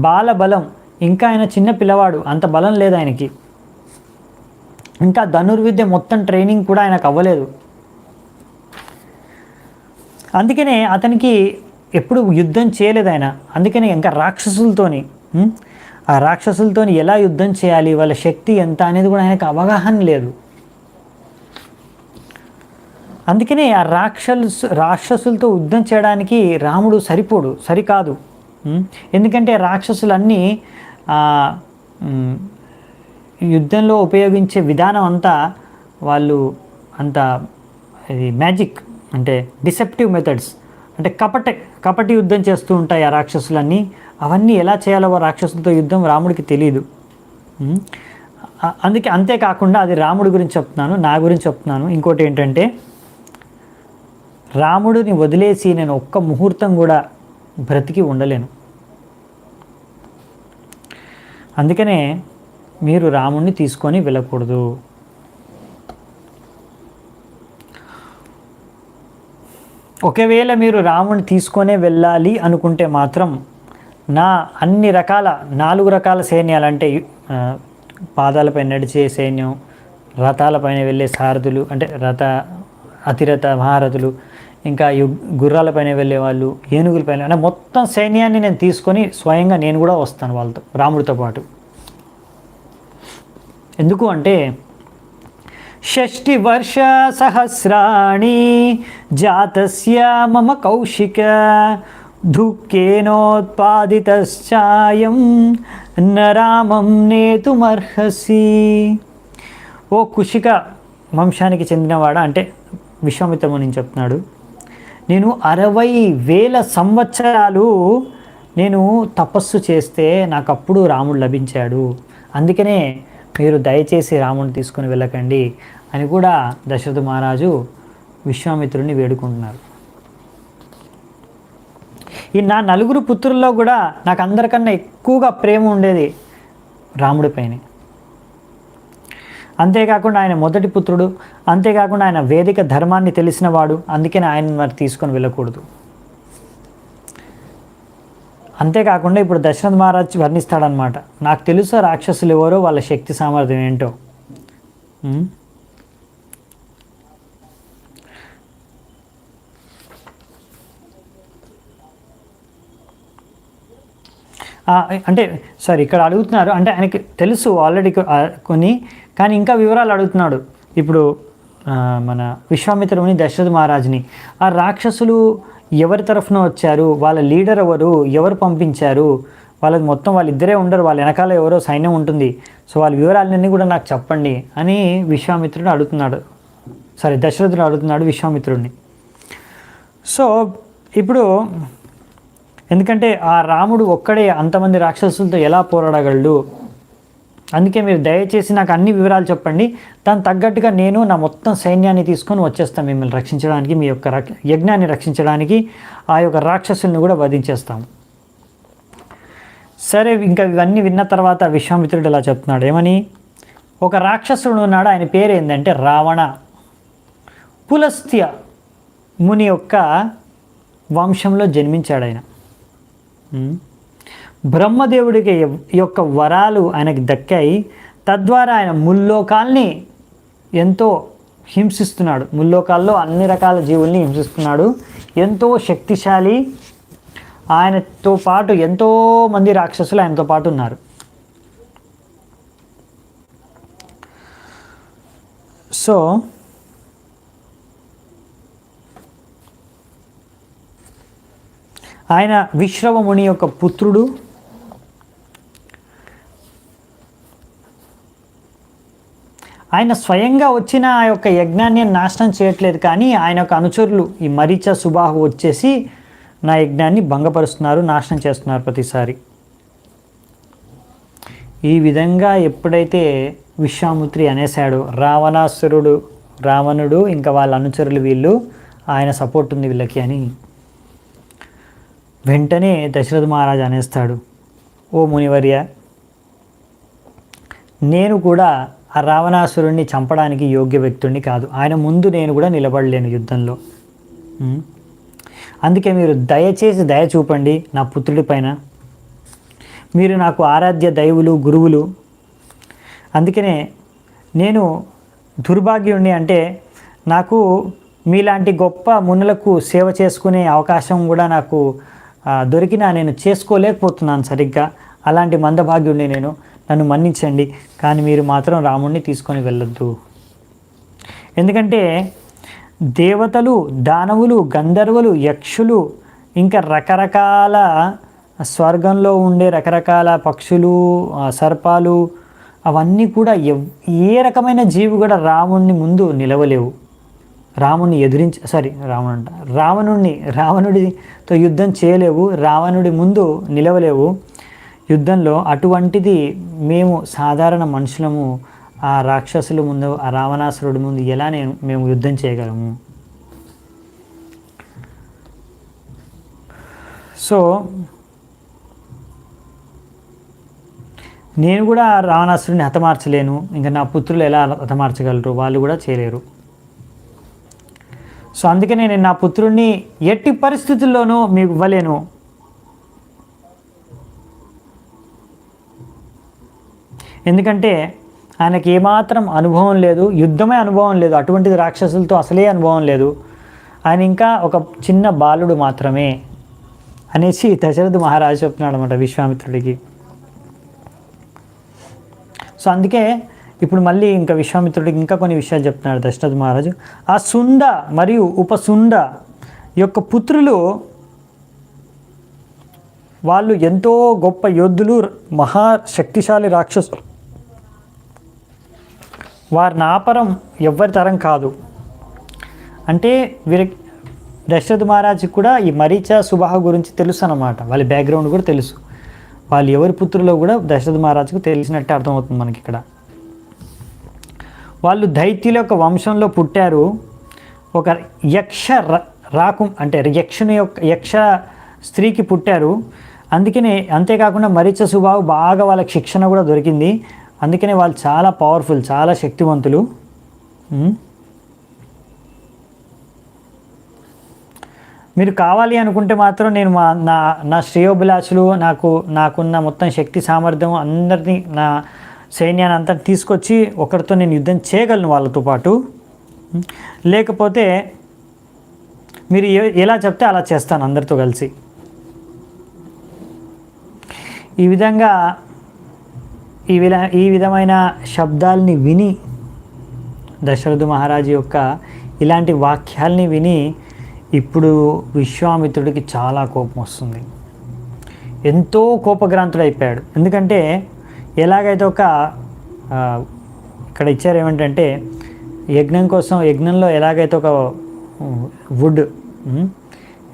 బాలబలం, ఇంకా ఆయన చిన్న పిల్లవాడు, అంత బలం లేదు ఆయనకి. ఇంకా ధనుర్విద్య మొత్తం ట్రైనింగ్ కూడా ఆయనకు అవ్వలేదు. అందుకనే అతనికి ఎప్పుడు యుద్ధం చేయలేదు ఆయన. అందుకని ఇంకా రాక్షసులతోని ఆ రాక్షసులతోని ఎలా యుద్ధం చేయాలి, వాళ్ళ శక్తి ఎంత అనేది కూడా ఆయనకు అవగాహన లేదు. అందుకనే ఆ రాక్షసులతో యుద్ధం చేయడానికి రాముడు సరికాదు. ఎందుకంటే రాక్షసులన్నీ యుద్ధంలో ఉపయోగించే విధానం అంతా వాళ్ళు ఇది మ్యాజిక్, అంటే డిసెప్టివ్ మెథడ్స్, అంటే కపటి యుద్ధం చేస్తూ ఉంటాయి ఆ రాక్షసులన్నీ. అవన్నీ ఎలా చేయాలో రాక్షసులతో యుద్ధం రాముడికి తెలియదు. అంతేకాకుండా అది రాముడి గురించి చెప్తున్నాను, నా గురించి చెప్తున్నాను. ఇంకోటి ఏంటంటే, రాముడిని వదిలేసి నేను ఒక్క ముహూర్తం కూడా బ్రతికి ఉండలేను. అందుకనే మీరు రాముడిని తీసుకొని వెళ్ళకూడదు. ఒకవేళ మీరు రాముడిని తీసుకొనే వెళ్ళాలి అనుకుంటే మాత్రం నా అన్ని రకాల 4 రకాల సైన్యాలు, అంటే పాదాలపై నడిచే సైన్యం, రథాలపైన వెళ్ళే సారథులు, అంటే అతిరథ మహారథులు, ఇంకా గుర్రాలపైన వెళ్ళే వాళ్ళు, ఏనుగులపైన, అంటే మొత్తం సైన్యాన్ని నేను తీసుకొని స్వయంగా నేను కూడా వస్తాను వాళ్ళతో, రాముడితో పాటు. ఎందుకు అంటే 60 వర్ష సహస్రాణి జాతస్య మమ కౌశిక దుఃఖేనోత్పాదితశ్చాయం న రామం నేతుమర్హసి. ఓ కుశిక వంశానికి చెందినవాడా అంటే విశ్వామిత్ర ముని చెప్తున్నాడు, నేను 60,000 సంవత్సరాలు నేను తపస్సు చేస్తే నాకు అప్పుడు రాముడు లభించాడు, అందుకనే మీరు దయచేసి రాముడిని తీసుకొని వెళ్ళకండి అని కూడా దశరథ మహారాజు విశ్వామిత్రుడిని వేడుకుంటున్నారు. ఈ నా 4 పుత్రుల్లో కూడా నాకు అందరికన్నా ఎక్కువగా ప్రేమ ఉండేది రాముడిపైనే. అంతేకాకుండా ఆయన మొదటి పుత్రుడు, అంతేకాకుండా ఆయన వేదిక ధర్మాన్ని తెలిసినవాడు, అందుకని ఆయన మరి తీసుకొని వెళ్ళకూడదు. అంతేకాకుండా ఇప్పుడు దశరథ మహారాజ్ వర్ణిస్తాడనమాట, నాకు తెలుసు రాక్షసులు ఎవరో, వాళ్ళ శక్తి సామర్థ్యం ఏంటో. అంటే సారీ ఇక్కడ అడుగుతున్నారు అంటే ఆయనకి తెలుసు ఆల్రెడీ కొన్ని, కానీ ఇంకా వివరాలు అడుగుతున్నాడు. ఇప్పుడు మన విశ్వామిత్రుని దశరథ మహారాజుని ఆ రాక్షసులు ఎవరి తరఫున వచ్చారు, వాళ్ళ లీడర్ ఎవరు, ఎవరు పంపించారు, వాళ్ళది మొత్తం వాళ్ళిద్దరే ఉండరు, వాళ్ళ వెనకాల ఎవరో సైన్యం ఉంటుంది, సో వాళ్ళ వివరాలన్నీ కూడా నాకు చెప్పండి అని విశ్వామిత్రుడు అడుగుతున్నాడు. సారీ దశరథుడు అడుగుతున్నాడు విశ్వామిత్రుడిని. సో ఇప్పుడు ఎందుకంటే ఆ రాముడు ఒక్కడే అంతమంది రాక్షసులతో ఎలా పోరాడగలడు, అందుకే మీరు దయచేసి నాకు అన్ని వివరాలు చెప్పండి, దానికి తగ్గట్టుగా నేను నా మొత్తం సైన్యాన్ని తీసుకొని వచ్చేస్తాను మిమ్మల్ని రక్షించడానికి, మీ యొక్క యజ్ఞాన్ని రక్షించడానికి, ఆ యొక్క రాక్షసుల్ని కూడా వధించేస్తాము. సరే ఇంకా ఇవన్నీ విన్న తర్వాత విశ్వామిత్రుడు ఇలా చెప్తున్నాడు, ఏమని, ఒక రాక్షసుడు ఉన్నాడు, ఆయన పేరు ఏంటంటే రావణ. పులస్త్య ముని యొక్క వంశంలో జన్మించాడు ఆయన. బ్రహ్మదేవుడికి యొక్క వరాలు ఆయనకి దక్కాయి, తద్వారా ఆయన ముల్లోకాల్ని ఎంతో హింసిస్తున్నాడు, ముల్లోకాల్లో అన్ని రకాల జీవుల్ని హింసిస్తున్నాడు, ఎంతో శక్తిశాలి. ఆయనతో పాటు ఎంతోమంది రాక్షసులు ఆయనతో పాటు ఉన్నారు. సో ఆయన విశ్రవముని యొక్క పుత్రుడు. ఆయన స్వయంగా వచ్చిన ఆ యొక్క యజ్ఞాన్ని నాశనం చేయట్లేదు, కానీ ఆయన యొక్క అనుచరులు ఈ మరీచ సుబాహు వచ్చేసి నా యజ్ఞాన్ని భంగపరుస్తున్నారు, నాశనం చేస్తున్నారు ప్రతిసారి. ఈ విధంగా ఎప్పుడైతే విశ్వామిత్రి అనేసాడు, రావణుడు ఇంకా వాళ్ళ అనుచరులు వీళ్ళు ఆయన సపోర్ట్ ఉంది వీళ్ళకి అని వెంటనే దశరథ మహారాజు అనేస్తాడు, ఓ మునివర్య, నేను కూడా ఆ రావణాసురుణ్ణి చంపడానికి యోగ్య వ్యక్తుడిని కాదు, ఆయన ముందు నేను కూడా నిలబడలేను యుద్ధంలో, అందుకే మీరు దయచేసి దయ చూపండి నా పుత్రుడి పైన, మీరు నాకు ఆరాధ్య దైవులు గురువులు, అందుకనే నేను దుర్భాగ్యుణ్ణి, అంటే నాకు మీలాంటి గొప్ప మునులకు సేవ చేసుకునే అవకాశం కూడా నాకు దొరికినా నేను చేసుకోలేకపోతున్నాను సరిగ్గా, అలాంటి మందభాగ్యుడిని నేను, నన్ను మన్నించండి, కానీ మీరు మాత్రం రాముడిని తీసుకొని వెళ్ళొద్దు. ఎందుకంటే దేవతలు, దానవులు, గంధర్వులు, యక్షులు, ఇంకా రకరకాల స్వర్గంలో ఉండే రకరకాల పక్షులు, సర్పాలు, అవన్నీ కూడా ఏ రకమైన జీవి కూడా రాముడిని ముందు నిలవలేవు, రాముడిని రావణుడితో యుద్ధం చేయలేవు, రావణుడి ముందు నిలవలేవు యుద్ధంలో. అటువంటిది మేము సాధారణ మనుషులము ఆ రాక్షసుల ముందు, ఆ రావణాసురుడి ముందు ఎలా మేము యుద్ధం చేయగలము? సో నేను కూడా రావణాసురుడిని హతమార్చలేను, ఇంకా నా పుత్రులు ఎలా హతమార్చగలరు, వాళ్ళు కూడా చేయలేరు. సో అందుకనే నేను నా పుత్రుడిని ఎట్టి పరిస్థితుల్లోనూ మీకు ఇవ్వలేను. ఎందుకంటే ఆయనకి ఏమాత్రం అనుభవం లేదు, యుద్ధమే అనుభవం లేదు, అటువంటిది రాక్షసులతో అసలే అనుభవం లేదు, ఆయన ఇంకా ఒక చిన్న బాలుడు మాత్రమే అనేసి దశరథ మహారాజు చెప్తున్నాడు అన్నమాట విశ్వామిత్రుడికి. సో అందుకే ఇప్పుడు మళ్ళీ ఇంకా విశ్వామిత్రుడికి ఇంకా కొన్ని విషయాలు చెప్తున్నాడు దశరథ మహారాజు. ఆ సుంద మరియు ఉపసుంద యొక్క పుత్రులు వాళ్ళు ఎంతో గొప్ప యోధులు, మహాశక్తిశాలి రాక్షసులు. వారిని ఆపరం ఎవ్వరి తరం కాదు. అంటే దశరథ మహారాజుకి కూడా ఈ మరీచ సుబాహు గురించి తెలుసు అన్నమాట. వాళ్ళ బ్యాక్గ్రౌండ్ కూడా తెలుసు. వాళ్ళు ఎవరి పుత్రులో కూడా దశరథ మహారాజుకు తెలిసినట్టే అర్థమవుతుంది మనకి ఇక్కడ. వాళ్ళు దైత్యుల యొక్క వంశంలో పుట్టారు. ఒక యక్ష అంటే యక్ష స్త్రీకి పుట్టారు. అంతేకాకుండా మరీచ సుబాహు బాగా వాళ్ళకి శిక్షణ కూడా దొరికింది. అందుకనే వాళ్ళు చాలా పవర్ఫుల్, చాలా శక్తివంతులు. మీరు కావాలి అనుకుంటే మాత్రం నేను నా శ్రేయోభిలాషులు నాకున్న మొత్తం శక్తి సామర్థ్యం అందరినీ, నా సైన్యాన్ని అంతా తీసుకొచ్చి ఒకరితో నేను యుద్ధం చేయగలను వాళ్ళతో పాటు. లేకపోతే మీరు ఎలా చెప్తే అలా చేస్తాను అందరితో కలిసి. ఈ విధంగా ఈ విధమైన శబ్దాలని విని దశరథ మహారాజు యొక్క ఇలాంటి వాక్యాల్ని విని ఇప్పుడు విశ్వామిత్రుడికి చాలా కోపం వస్తుంది. ఎంతో కోపగ్రాంతుడైపోయాడు. ఎందుకంటే ఎలాగైతే ఇక్కడ ఇచ్చారు ఏమిటంటే యజ్ఞంలో ఎలాగైతే ఒక వుడ్,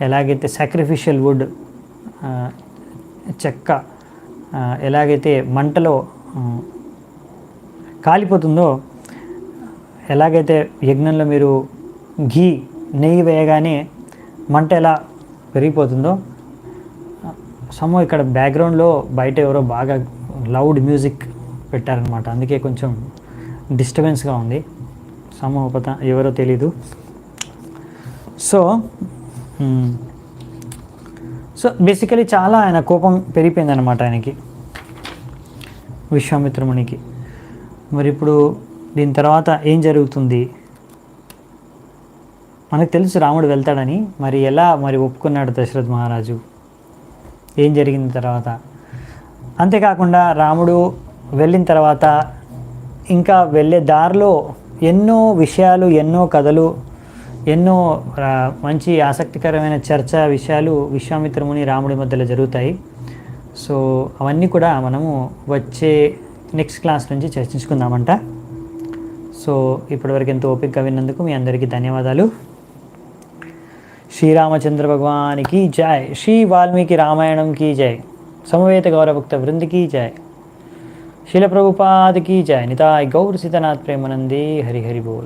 ఎలాగైతే సాక్రిఫిషియల్ వుడ్ చెక్క ఎలాగైతే మంటలో కాలిపోతుందో, ఎలాగైతే యజ్ఞంలో మీరు నెయ్యి వేయగానే మంట ఎలా పెరిగిపోతుందో, ఇక్కడ బ్యాక్గ్రౌండ్లో బయట ఎవరో బాగా లౌడ్ మ్యూజిక్ పెట్టారనమాట. అందుకే కొంచెం డిస్టర్బెన్స్గా ఉంది. ఎవరో తెలీదు. సో బేసికలీ చాలా ఆయన కోపం పెరిగిపోయిందనమాట ఆయనకి, విశ్వామిత్రమునికి. మరి ఇప్పుడు దీని తర్వాత ఏం జరుగుతుంది? మనకు తెలుసు రాముడు వెళ్తాడని. మరి ఒప్పుకున్నాడు దశరథ మహారాజు? ఏం జరిగింది తర్వాత? అంతేకాకుండా రాముడు వెళ్ళిన తర్వాత ఇంకా వెళ్ళే దారిలో ఎన్నో విషయాలు, ఎన్నో కథలు, ఎన్నో మంచి ఆసక్తికరమైన విషయాలు విశ్వామిత్రముని రాముడి మధ్యలో జరుగుతాయి. సో అవన్నీ కూడా మనము వచ్చే నెక్స్ట్ క్లాస్ నుంచి చర్చించుకుందామంట. సో ఇప్పటివరకు ఎంతో ఓపికగా విన్నందుకు మీ అందరికీ ధన్యవాదాలు. శ్రీరామచంద్ర భగవానికి జై. శ్రీ వాల్మీకి రామాయణం की जय. समवेत गौरभक्त वृंद की जय. शिल प्रभुपाद की जय. निताय गौर सीतानाथ प्रेमानंदे. हरि हरि बोल.